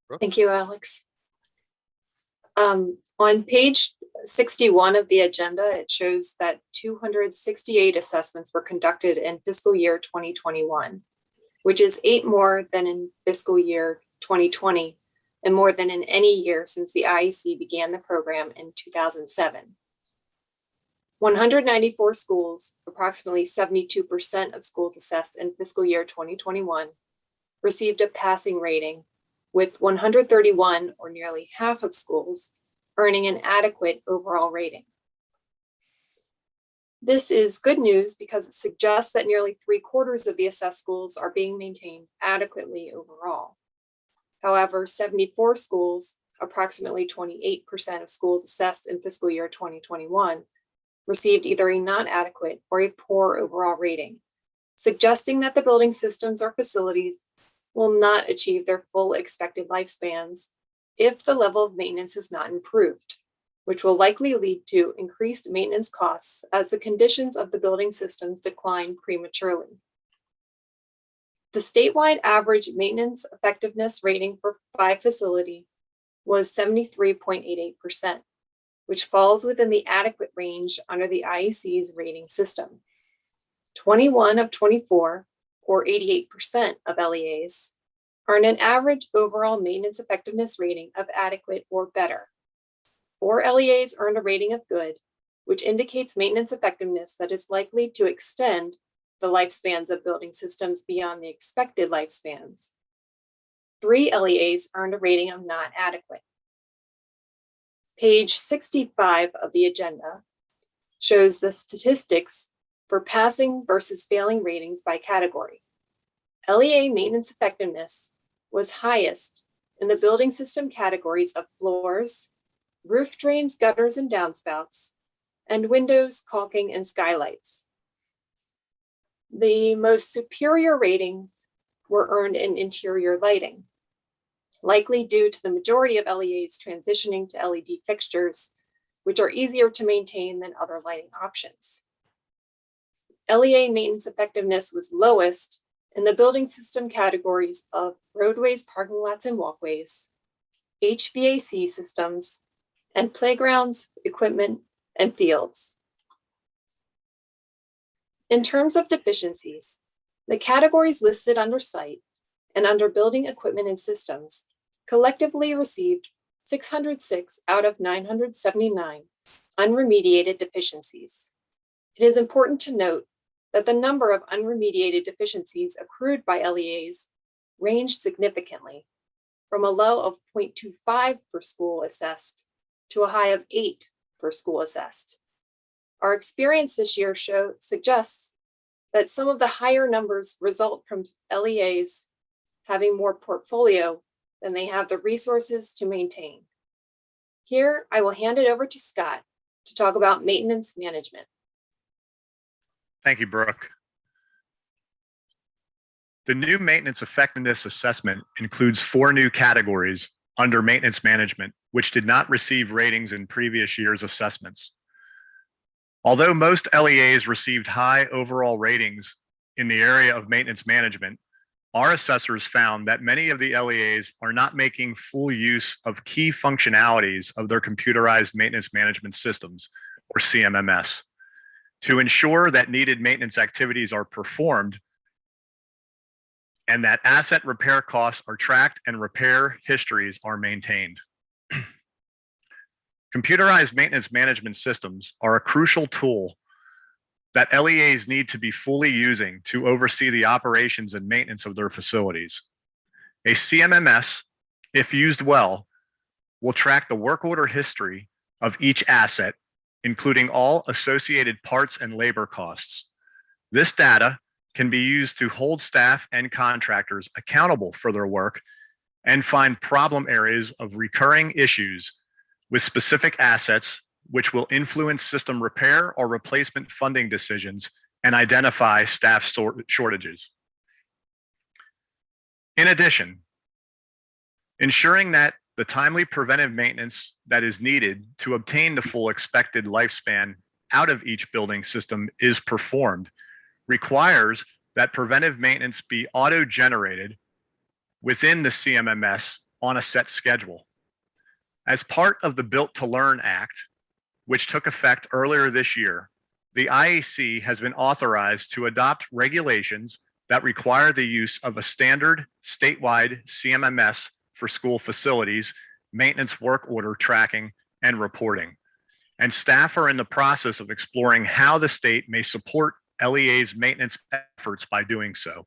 Brooke? Thank you, Alex. On page 61 of the agenda, it shows that 268 assessments were conducted in fiscal year 2021, which is 8 more than in fiscal year 2020 and more than in any year since the IAC began the program in 2007. 194 schools, approximately 72% of schools assessed in fiscal year 2021, received a passing rating, with 131, or nearly half of schools, earning an adequate overall rating. This is good news because it suggests that nearly 3/4 of the assessed schools are being maintained adequately overall. However, 74 schools, approximately 28% of schools assessed in fiscal year 2021, received either a not adequate or a poor overall rating, suggesting that the building systems or facilities will not achieve their full expected lifespans if the level of maintenance is not improved, which will likely lead to increased maintenance costs as the conditions of the building systems decline prematurely. The statewide average maintenance effectiveness rating by facility was 73.88%, which falls within the adequate range under the IAC's rating system. 21 of 24, or 88% of LEAs, earn an average overall maintenance effectiveness rating of adequate or better. 4 LEAs earned a rating of good, which indicates maintenance effectiveness that is likely to extend the lifespans of building systems beyond the expected lifespans. 3 LEAs earned a rating of not adequate. Page 65 of the agenda shows the statistics for passing versus failing ratings by category. LEA maintenance effectiveness was highest in the building system categories of floors, roof drains, gutters and downspouts, and windows, caulking, and skylights. The most superior ratings were earned in interior lighting, likely due to the majority of LEAs transitioning to LED fixtures, which are easier to maintain than other lighting options. LEA maintenance effectiveness was lowest in the building system categories of roadways, parking lots, and walkways, HVAC systems, and playgrounds, equipment, and fields. In terms of deficiencies, the categories listed under site and under building equipment and systems collectively received 606 out of 979 unremediated deficiencies. It is important to note that the number of unremediated deficiencies accrued by LEAs ranged significantly, from a low of 0.25 per school assessed to a high of 8 per school assessed. Our experience this year suggests that some of the higher numbers result from LEAs having more portfolio than they have the resources to maintain. Here, I will hand it over to Scott to talk about maintenance management. Thank you, Brooke. The new maintenance effectiveness assessment includes 4 new categories under maintenance management, which did not receive ratings in previous year's assessments. Although most LEAs received high overall ratings in the area of maintenance management, our assessors found that many of the LEAs are not making full use of key functionalities of their computerized maintenance management systems, or CMMS. To ensure that needed maintenance activities are performed and that asset repair costs are tracked and repair histories are maintained. Computerized maintenance management systems are a crucial tool that LEAs need to be fully using to oversee the operations and maintenance of their facilities. A CMMS, if used well, will track the work order history of each asset, including all associated parts and labor costs. This data can be used to hold staff and contractors accountable for their work and find problem areas of recurring issues with specific assets, which will influence system repair or replacement funding decisions and identify staff shortages. In addition, ensuring that the timely preventive maintenance that is needed to obtain the full expected lifespan out of each building system is performed requires that preventive maintenance be auto-generated within the CMMS on a set schedule. As part of the Built to Learn Act, which took effect earlier this year, the IAC has been authorized to adopt regulations that require the use of a standard statewide CMMS for school facilities, maintenance work order tracking, and reporting. And staff are in the process of exploring how the state may support LEA's maintenance efforts by doing so.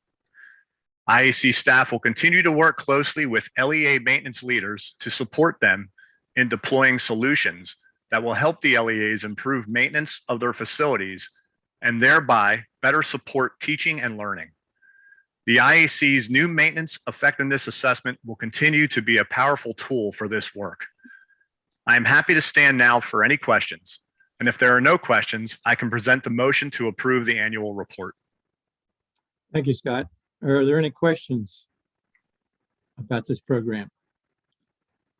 IAC staff will continue to work closely with LEA maintenance leaders to support them in deploying solutions that will help the LEAs improve maintenance of their facilities and thereby better support teaching and learning. The IAC's new maintenance effectiveness assessment will continue to be a powerful tool for this work. I am happy to stand now for any questions. And if there are no questions, I can present the motion to approve the annual report. Thank you, Scott. Are there any questions about this program?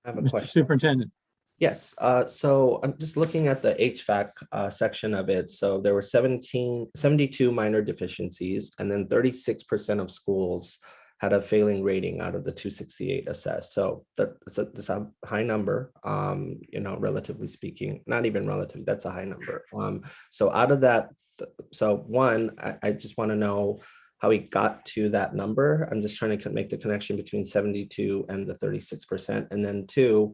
I have a Mr. question. Superintendent. Yes, so I'm just looking at the HVAC section of it. So there were 72 minor deficiencies, and then 36% of schools had a failing rating out of the 268 assessed. So that's a high number, relatively speaking, not even relatively, that's a high number. So out of that, I just want to know how we got to that number. I'm just trying to make the connection between 72 and the 36%. And then 2,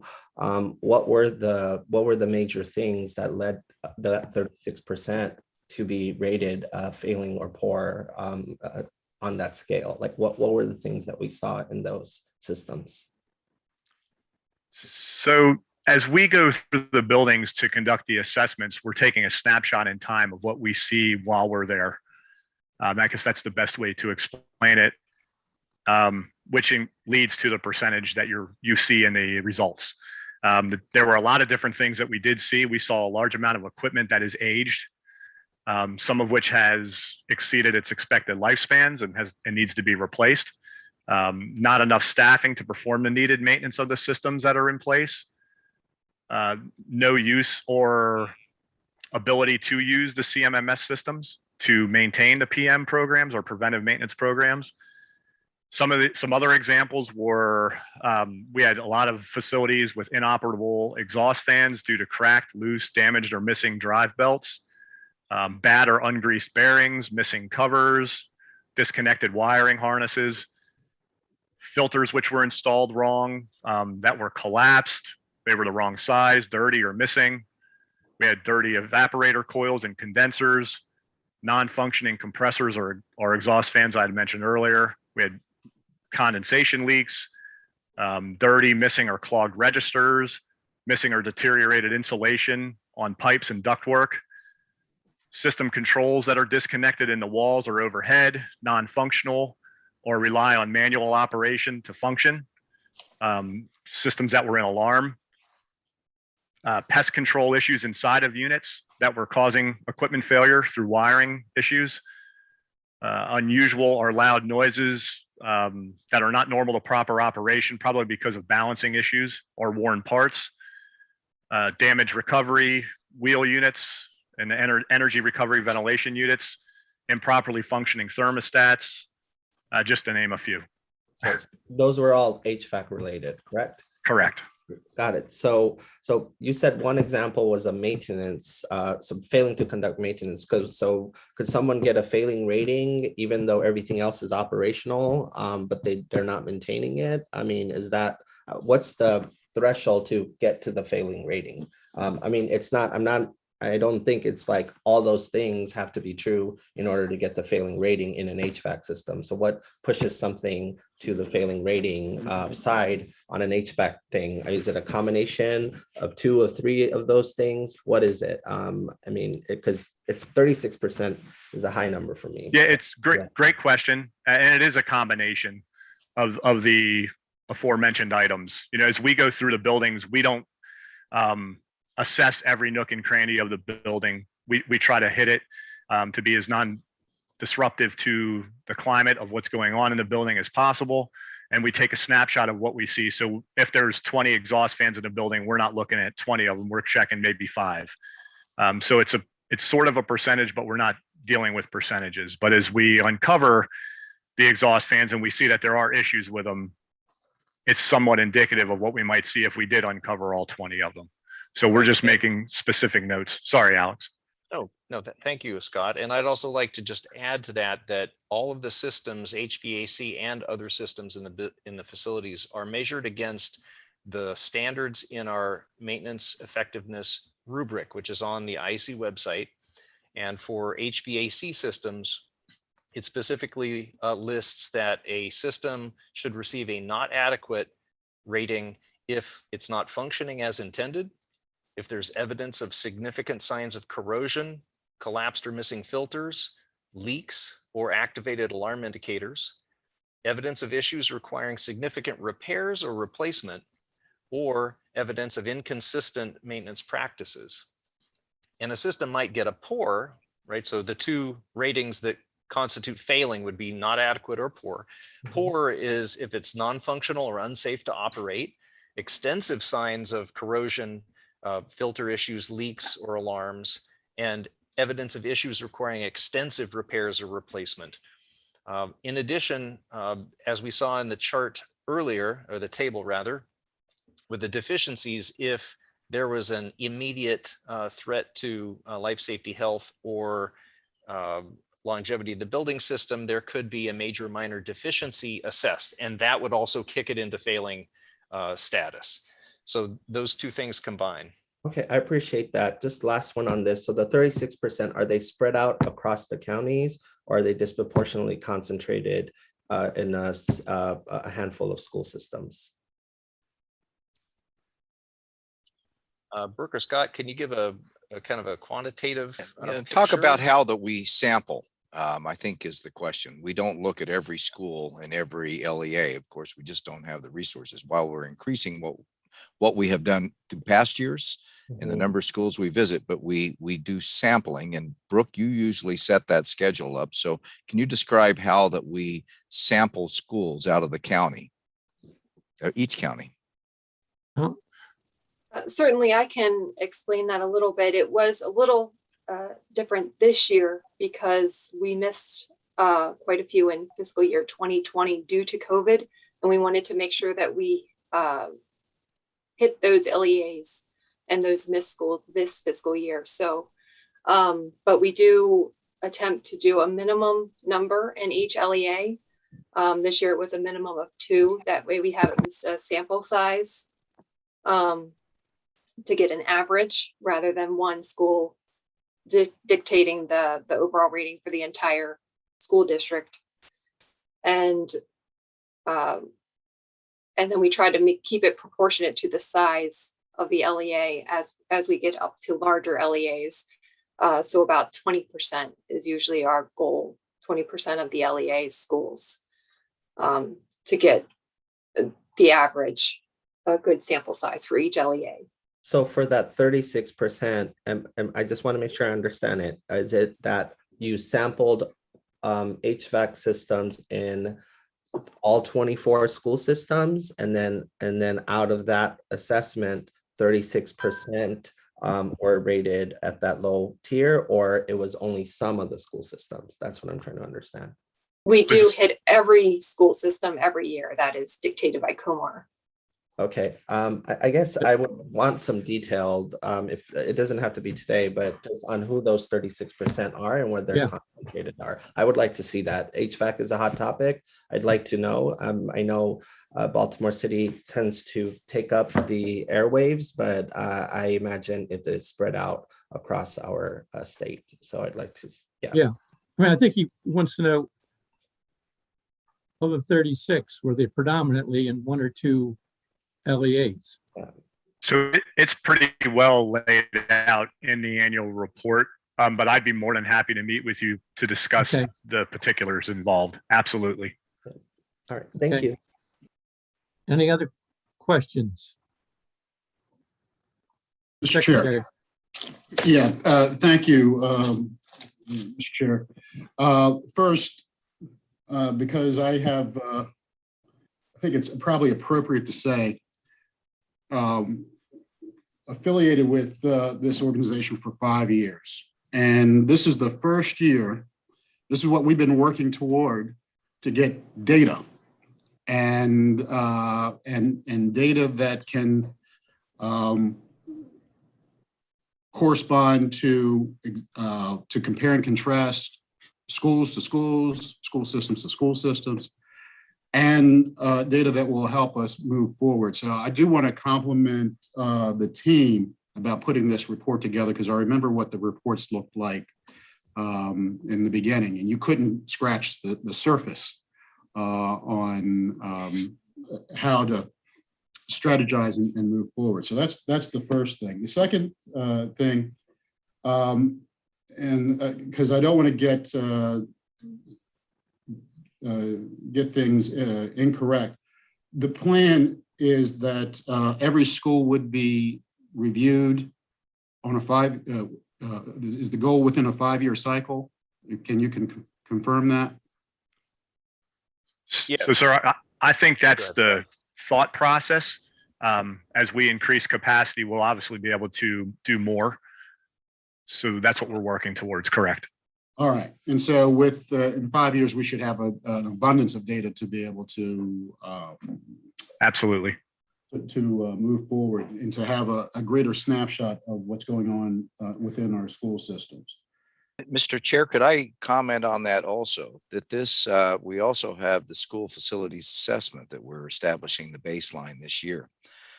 what were the major things that led the 36% to be rated failing or poor on that scale? Like what were the things that we saw in those systems? So as we go through the buildings to conduct the assessments, we're taking a snapshot in time of what we see while we're there. I guess that's the best way to explain it, which leads to the percentage that you see in the results. There were a lot of different things that we did see. We saw a large amount of equipment that is aged, some of which has exceeded its expected lifespans and needs to be replaced. not enough staffing to perform the needed maintenance of the systems that are in place, no use or ability to use the CMMS systems to maintain the PM programs or preventive maintenance programs. Some other examples were we had a lot of facilities with inoperable exhaust fans due to cracked, loose, damaged, or missing drive belts, bad or ungreased bearings, missing covers, disconnected wiring harnesses, filters which were installed wrong, that were collapsed. They were the wrong size, dirty, or missing. We had dirty evaporator coils and condensers, non-functioning compressors or exhaust fans I had mentioned earlier. We had condensation leaks, dirty, missing, or clogged registers, missing or deteriorated insulation on pipes and ductwork, system controls that are disconnected in the walls or overhead, non-functional, or rely on manual operation to function, systems that were in alarm, pest control issues inside of units that were causing equipment failure through wiring issues, unusual or loud noises that are not normal to proper operation, probably because of balancing issues or worn parts, damage recovery, wheel units, and energy recovery ventilation units, improperly functioning thermostats, just to name a few. Those were all HVAC related, correct? Correct. Got it. So you said one example was a maintenance, some failing to conduct maintenance. Could someone get a failing rating even though everything else is operational, but they're not maintaining it? I mean, is that what's the threshold to get to the failing rating? I mean, I don't think it's like all those things have to be true in order to get the failing rating in an HVAC system. So what pushes something to the failing rating side on an HVAC thing? Is it a combination of 2 or 3 of those things? What is it? I mean, because it's 36% is a high number for me. Yeah, it's great question. And it is a combination of the aforementioned items. You know, as we go through the buildings, we don't assess every nook and cranny of the building. We try to hit it to be as non-disruptive to the climate of what's going on in the building as possible. And we take a snapshot of what we see. So if there's 20 exhaust fans in the building, we're not looking at 20 of them. We're checking maybe 5. So it's sort of a percentage, but we're not dealing with percentages. But as we uncover the exhaust fans and we see that there are issues with them, it's somewhat indicative of what we might see if we did uncover all 20 of them. So we're just making specific notes. Sorry, Alex. Oh, no, thank you, Scott. And I'd also like to just add to that all of the systems, HVAC and other systems in the facilities are measured against the standards in our maintenance effectiveness rubric, which is on the IAC website. And for HVAC systems, it specifically lists that a system should receive a not adequate rating if it's not functioning as intended, if there's evidence of significant signs of corrosion, collapsed or missing filters, leaks, or activated alarm indicators, evidence of issues requiring significant repairs or replacement, or evidence of inconsistent maintenance practices. And a system might get a poor, right? So the 2 ratings that constitute failing would be not adequate or poor. Poor is if it's non-functional or unsafe to operate, extensive signs of corrosion, filter issues, leaks, or alarms, and evidence of issues requiring extensive repairs or replacement. In addition, as we saw in the chart earlier, or the table rather, with the deficiencies, if there was an immediate threat to life safety, health, or longevity of the building system, there could be a major minor deficiency assessed, and that would also kick it into failing status. So those 2 things combine. Okay, I appreciate that. Just last one on this. So the 36%, are they spread out across the counties, or are they disproportionately concentrated in a handful of school systems? Brooke or Scott, can you give a kind of a quantitative talk picture? about how that we sample? I think is the question. We don't look at every school and every LEA. Of course, we just don't have the resources. While we're increasing what we have done through past years and the Mhm. number of schools we visit, but we do sampling. And Brooke, you usually set that schedule up. So can you describe how that we sample schools out of the county, each county? Certainly, I can explain that a little bit. It was a little different this year because we missed quite a few in fiscal year 2020 due to COVID, and we wanted to make sure that we hit those LEAs and those missed schools this fiscal year. So, but we do attempt to do a minimum number in each LEA. This year it was a minimum of 2. That way we have a sample size to get an average rather than one school dictating the overall rating for the entire school district. And then we try to keep it proportionate to the size of the LEA as we get up to larger LEAs. So about 20% is usually our goal, 20% of the LEA schools to get the average, a good sample size for each LEA. So for that 36%, and I just want to make sure I understand it, is it that you sampled HVAC systems in all 24 school systems, and then out of that assessment, 36% were rated at that low tier, or it was only some of the school systems? That's what I'm trying to understand. We do hit every school system every year. That is dictated by COMAR. Okay, I guess I would want some detailed, if it doesn't have to be today, but just on who those 36% are and where they're concentrated are. I would like to see that. HVAC is a hot topic. I'd like to know. I know Baltimore City tends to take up the airwaves, but I imagine it is spread out across our state. So I'd like to, Yeah. I mean, I think he wants to know, of the 36, were they predominantly in 1 or 2 LEAs? So it's pretty well laid out in the annual report, but I'd be more than happy to meet with you to discuss the particulars involved. Absolutely. All right, thank you. Any other questions? Mr. Chair. Yeah, thank you, Mr. Chair. First, because I have, I think it's probably appropriate to say, affiliated with this organization for 5 years. And this is the first year, this is what we've been working toward to get data and data that can correspond to compare and contrast schools to schools, school systems to school systems, and data that will help us move forward. So I do want to compliment the team about putting this report together, because I remember what the reports looked like in the beginning, and you couldn't scratch the surface on how to strategize and move forward. So that's the first thing. The second thing, and because I don't want to get things incorrect. The plan is that every school would be reviewed on a is the goal within a 5-year cycle? Can you confirm that? Yes. So, sir, I think that's the thought process. As we increase capacity, we'll obviously be able to do more. So that's what we're working towards, correct? All right. And so with in 5 years, we should have an abundance of data to be able to absolutely to move forward and to have a greater snapshot of what's going on within our school systems. Mr. Chair, could I comment on that also? That this, we also have the school facilities assessment that we're establishing the baseline this year.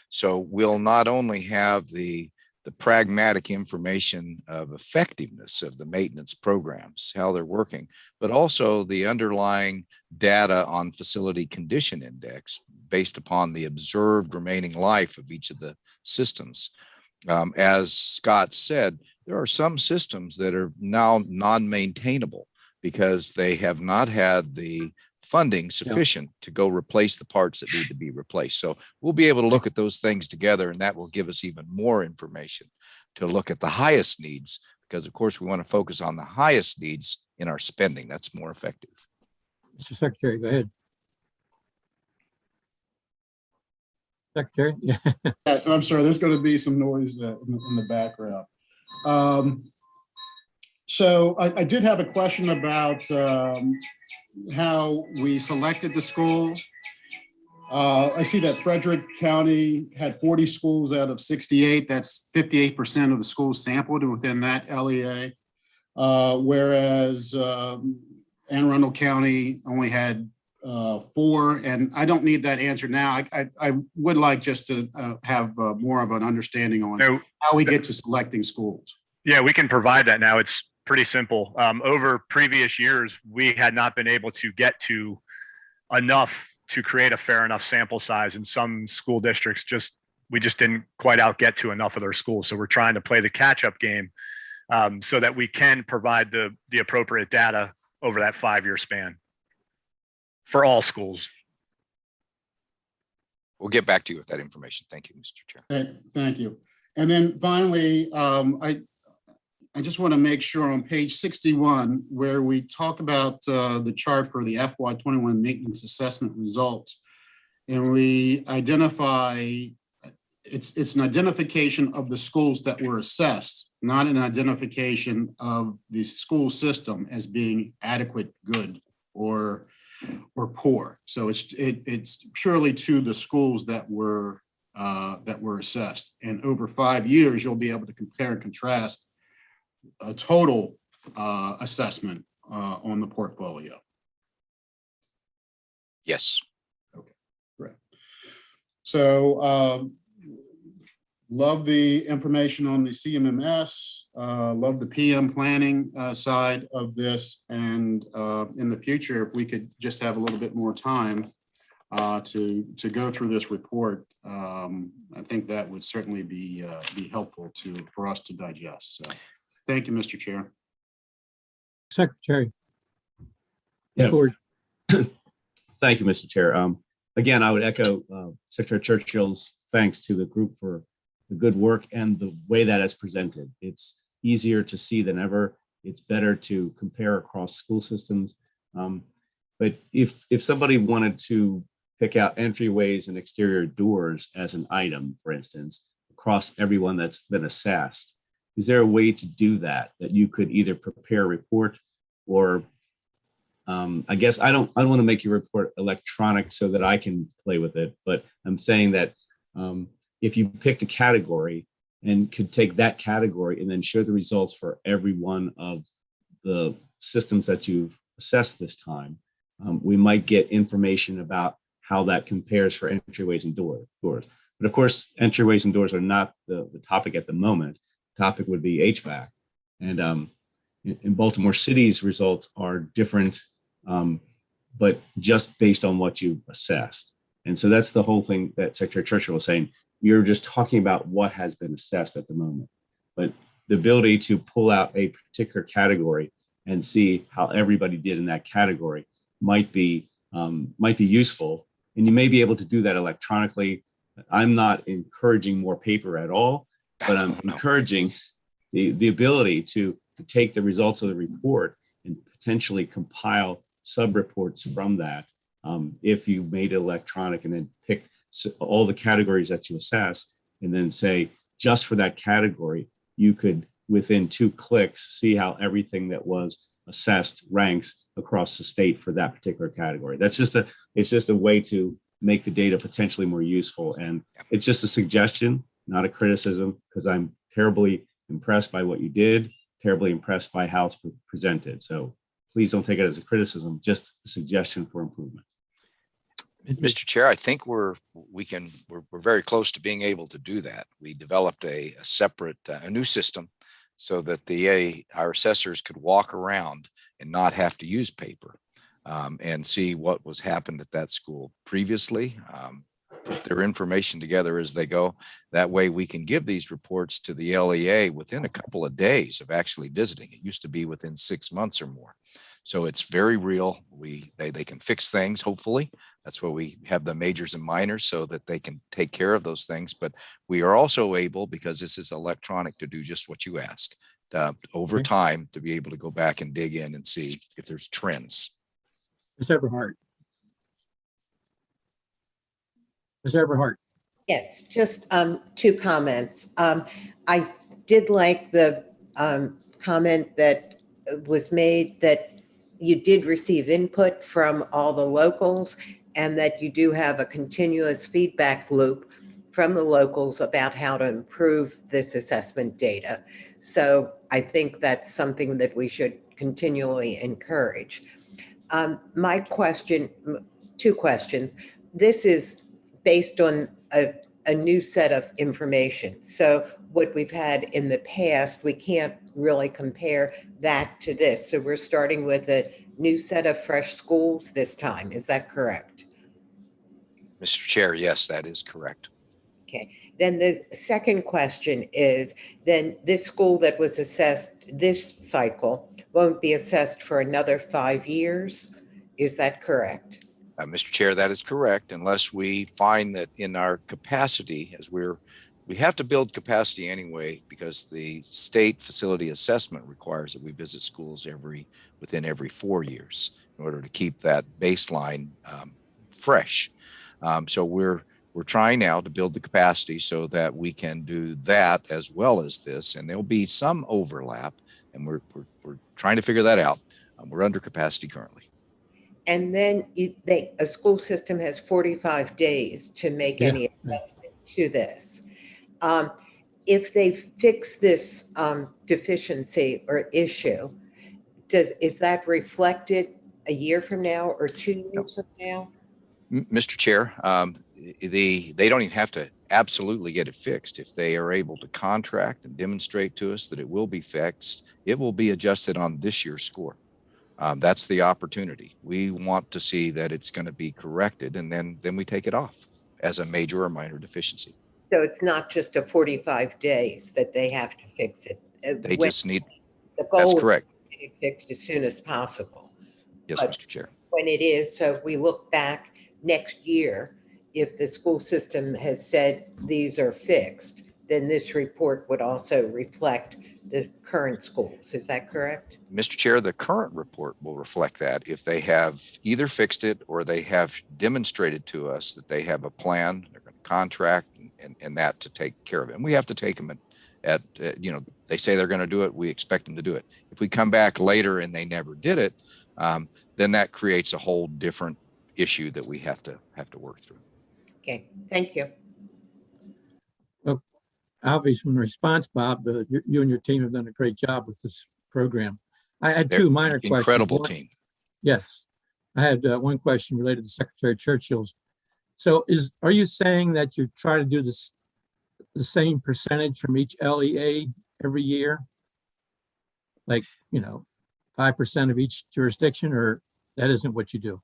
So we'll not only have the pragmatic information of effectiveness of the maintenance programs, how they're working, but also the underlying data on facility condition index based upon the observed remaining life of each of the systems. As Scott said, there are some systems that are now non-maintainable because they have not had the funding sufficient to go replace the parts that need to be replaced. So we'll be able to look at those things together, and that will give us even more information to look at the highest needs, because of course we want to focus on the highest needs in our spending. That's more effective. Mr. Secretary, go ahead. Secretary, yeah. Yes, I'm sorry, there's going to be some noise in the background. So I did have a question about how we selected the schools. I see that Frederick County had 40 schools out of 68. That's 58% of the schools sampled within that LEA. Whereas Anne Arundel County only had 4, and I don't need that answer now. I would like just to have more of an understanding on how we get to selecting schools. Yeah, we can provide that now. It's pretty simple. Over previous years, we had not been able to get to enough to create a fair enough sample size. In some school districts, we just didn't quite get to enough of their schools. So we're trying to play the catch-up game so that we can provide the appropriate data over that 5-year span for all schools. We'll get back to you with that information. Thank you, Mr. Chair. Thank you. And then finally, I just want to make sure on page 61, where we talk about the chart for the FY21 maintenance assessment results, and we identify, it's an identification of the schools that were assessed, not an identification of the school system as being adequate, good, or poor. So it's purely to the schools that were assessed. And over 5 years, you'll be able to compare and contrast a total assessment on the portfolio. Yes. Okay, great. So love the information on the CMMS, love the PM planning side of this, and in the future, if we could just have a little bit more time to go through this report, I think that would certainly be helpful for us to digest. So thank you, Mr. Chair. Secretary. Yeah. Ford. Thank you, Mr. Chair. Again, I would echo Secretary Churchill's thanks to the group for the good work and the way that is presented. It's easier to see than ever. It's better to compare across school systems. But if somebody wanted to pick out entryways and exterior doors as an item, for instance, across everyone that's been assessed, is there a way to do that you could either prepare a report or I guess I don't want to make your report electronic so that I can play with it, but I'm saying that if you picked a category and could take that category and then show the results for every one of the systems that you've assessed this time, we might get information about how that compares for entryways and doors. But of course, entryways and doors are not the topic at the moment. Topic would be HVAC. And in Baltimore City's results are different, but just based on what you assessed. And so that's the whole thing that Secretary Churchill was saying. You're just talking about what has been assessed at the moment. But the ability to pull out a particular category and see how everybody did in that category might be useful. And you may be able to do that electronically. I'm not encouraging more paper at all, but I'm encouraging the ability to take the results of the report and potentially compile sub-reports from that. If you made it electronic and then pick all the categories that you assess and then say, just for that category, you could, within 2 clicks, see how everything that was assessed ranks across the state for that particular category. It's just a way to make the data potentially more useful. And it's just a suggestion, not a criticism, because I'm terribly impressed by what you did, terribly impressed by how it's presented. So please don't take it as a criticism, just a suggestion for improvement. Mr. Chair, I think we're very close to being able to do that. We developed a separate, a new system so that our assessors could walk around and not have to use paper and see what was happened at that school previously. put their information together as they go. That way we can give these reports to the LEA within a couple of days of actually visiting. It used to be within 6 months or more. So it's very real. They can fix things, hopefully. That's why we have the majors and minors, so that they can take care of those things. But we are also able, because this is electronic, to do just what you ask, over time, to be able to go back and dig in and see if there's trends. Ms. Everhart. Ms. Everhart. Yes, just two comments. I did like the comment that was made that you did receive input from all the locals and that you do have a continuous feedback loop from the locals about how to improve this assessment data. So I think that's something that we should continually encourage. My question, two questions. This is based on a new set of information. So what we've had in the past, we can't really compare that to this. So we're starting with a new set of fresh schools this time. Is that correct? Mr. Chair, yes, that is correct. Okay. Then the second question is, then this school that was assessed this cycle won't be assessed for another 5 years. Is that correct? Mr. Chair, that is correct, unless we find that in our capacity, as we have to build capacity anyway, because the state facility assessment requires that we visit schools within every 4 years in order to keep that baseline fresh. So we're trying now to build the capacity so that we can do that as well as this, and there'll be some overlap, and we're trying to figure that out. We're under capacity currently. And then a school system has 45 days to make any adjustment to this. If they fix this deficiency or issue, is that reflected a year from now or 2 years from now? Mr. Chair, they don't even have to absolutely get it fixed. If they are able to contract and demonstrate to us that it will be fixed, it will be adjusted on this year's score. That's the opportunity. We want to see that it's going to be corrected, and then we take it off as a major or minor deficiency. So it's not just a 45 days that they have to fix it. They just need, the goal that's correct. Is to get it fixed as soon as possible. Yes, But Mr. Chair. when it is, so if we look back next year, if the school system has said these are fixed, then this report would also reflect the current schools. Is that correct? Mr. Chair, the current report will reflect that if they have either fixed it or they have demonstrated to us that they have a plan, they're going to contract and that to take care of it. And we have to take them at they say they're going to do it. We expect them to do it. If we come back later and they never did it, then that creates a whole different issue that we have to work through. Okay, thank you. Obviously, from the response, Bob, you and your team have done a great job with this program. I had two minor questions. Incredible team. Yes. I had one question related to Secretary Churchill's. So are you saying that you try to do this the same percentage from each LEA every year? Like, 5% of each jurisdiction, or that isn't what you do?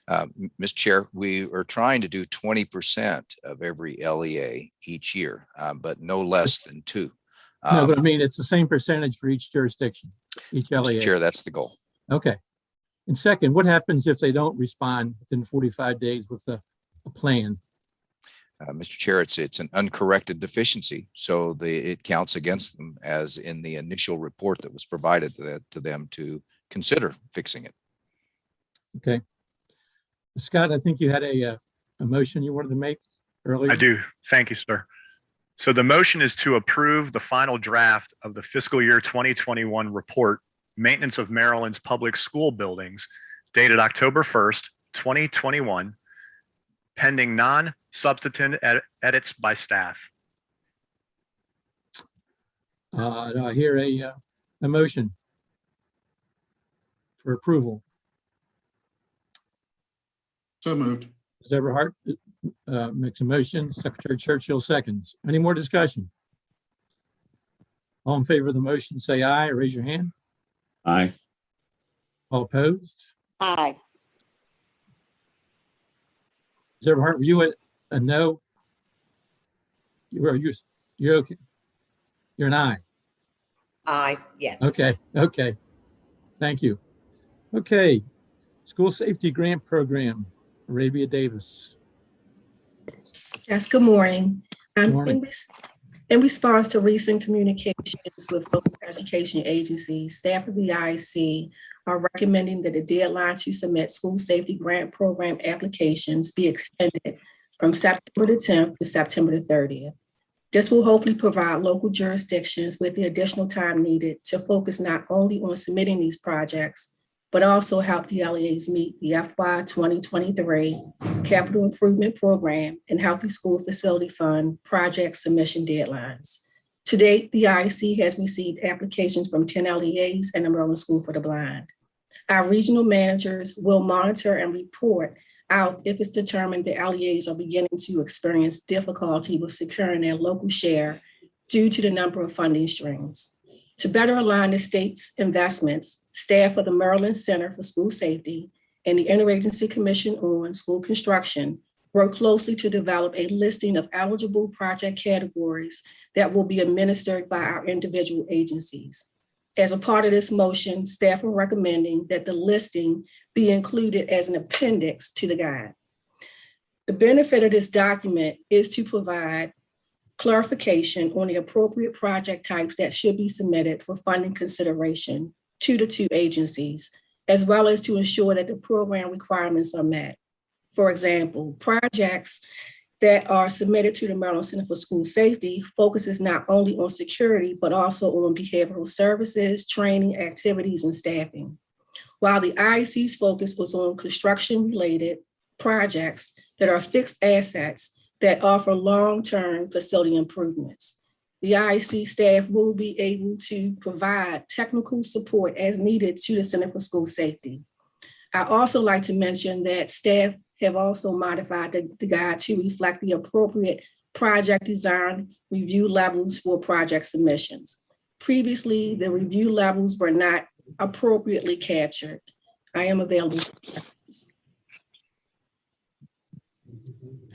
Mr. Chair, we are trying to do 20% of every LEA each year, but no less than 2. No, but I mean, it's the same percentage for each jurisdiction, each LEA. Mr. Chair, that's the goal. Okay. And second, what happens if they don't respond within 45 days with a plan? Mr. Chair, it's an uncorrected deficiency, so it counts against them as in the initial report that was provided to them to consider fixing it. Okay. Scott, I think you had a motion you wanted to make earlier. I do. Thank you, sir. So the motion is to approve the final draft of the fiscal year 2021 report, Maintenance of Maryland's Public School Buildings, dated October 1st, 2021, pending non-substantive edits by staff. Do I hear a motion for approval? So moved. Ms. Everhart makes a motion. Secretary Churchill seconds. Any more discussion? All in favor of the motion, say aye or raise your hand. Aye. All opposed? Aye. Ms. Everhart, were you a no? You're okay. You're an aye. Aye, yes. Okay. Thank you. Okay, School Safety Grant Program, Arabia Davis. Yes, good morning. Morning. In response to recent communications with local education agencies, staff of the IAC are recommending that the deadline to submit school safety grant program applications be extended from September the 10th to September the 30th. This will hopefully provide local jurisdictions with the additional time needed to focus not only on submitting these projects, but also help the LEAs meet the FY 2023 Capital Improvement Program and Healthy School Facility Fund project submission deadlines. To date, the IAC has received applications from 10 LEAs and the Maryland School for the Blind. Our regional managers will monitor and report out if it's determined that LEAs are beginning to experience difficulty with securing their local share due to the number of funding streams. To better align the state's investments, staff of the Maryland Center for School Safety and the Interagency Commission on School Construction work closely to develop a listing of eligible project categories that will be administered by our individual agencies. As a part of this motion, staff are recommending that the listing be included as an appendix to the guide. The benefit of this document is to provide clarification on the appropriate project types that should be submitted for funding consideration to the two agencies, as well as to ensure that the program requirements are met. For example, projects that are submitted to the Maryland Center for School Safety focuses not only on security, but also on behavioral services, training, activities, and staffing. While the IAC's focus was on construction-related projects that are fixed assets that offer long-term facility improvements. The IAC staff will be able to provide technical support as needed to the Center for School Safety. I also like to mention that staff have also modified the guide to reflect the appropriate project design review levels for project submissions. Previously, the review levels were not appropriately captured. I am available.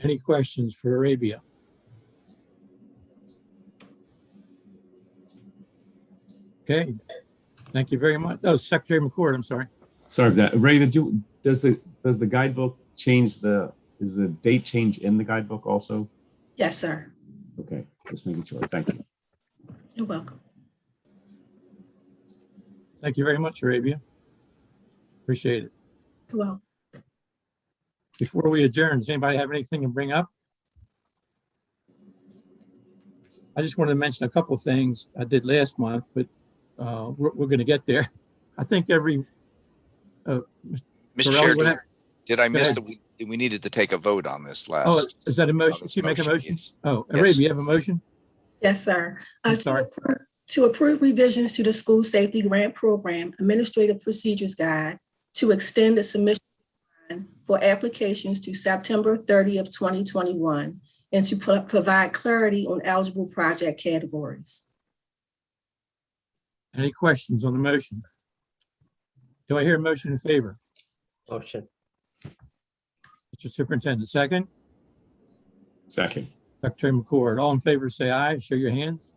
Any questions for Arabia? Okay, thank you very much. Oh, Secretary McCord, I'm sorry. Sorry for that. Ray, does the guidebook change is the date change in the guidebook also? Yes, sir. Okay, just making sure. Thank you. You're welcome. Thank you very much, Arabia. Appreciate it. Well, Before we adjourn, does anybody have anything to bring up? I just wanted to mention a couple of things I did last month, but we're going to get there. I think every Mr. Correll, Chair, did I miss ahead. that we needed to take a vote on this last? Oh, is that a motion? this Did you make a motion? Yes. Oh, Yes. Arabia, you have a motion? yes, sir. I'm sorry. To approve revisions to the School Safety Grant Program Administrative Procedures Guide to extend the submission deadline for applications to September 30th, 2021, and to provide clarity on eligible project categories. Any questions on the motion? Do I hear a motion in favor? Motion. Mr. Superintendent, second. Second. Secretary McCord, all in favor, say aye. Show your hands.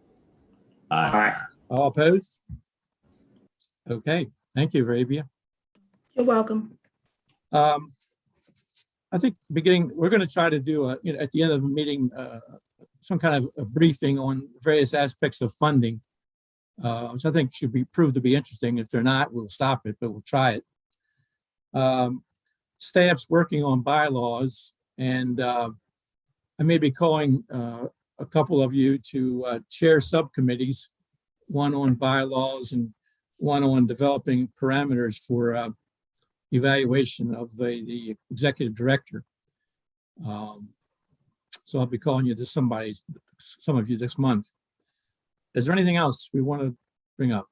Aye. All opposed? Okay, thank you, Arabia. You're welcome. I think we're going to try to do at the end of the meeting, some kind of a briefing on various aspects of funding, which I think should be proved to be interesting. If they're not, we'll stop it, but we'll try it. Staff's working on bylaws, and I may be calling a couple of you to chair subcommittees, one on bylaws and one on developing parameters for evaluation of the executive director. So I'll be calling you to some of you this month. Is there anything else we want to bring up?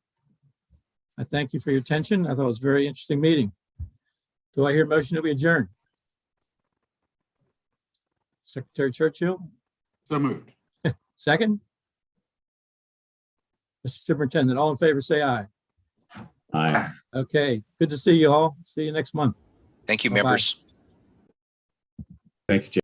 I thank you for your attention. I thought it was a very interesting meeting. Do I hear a motion that we adjourn? Secretary Churchill? So moved. Second? Mr. Superintendent, all in favor, say aye. Aye. Okay, good to see you all. See you next month. Thank you, Bye-bye. members. Thank you, Jay.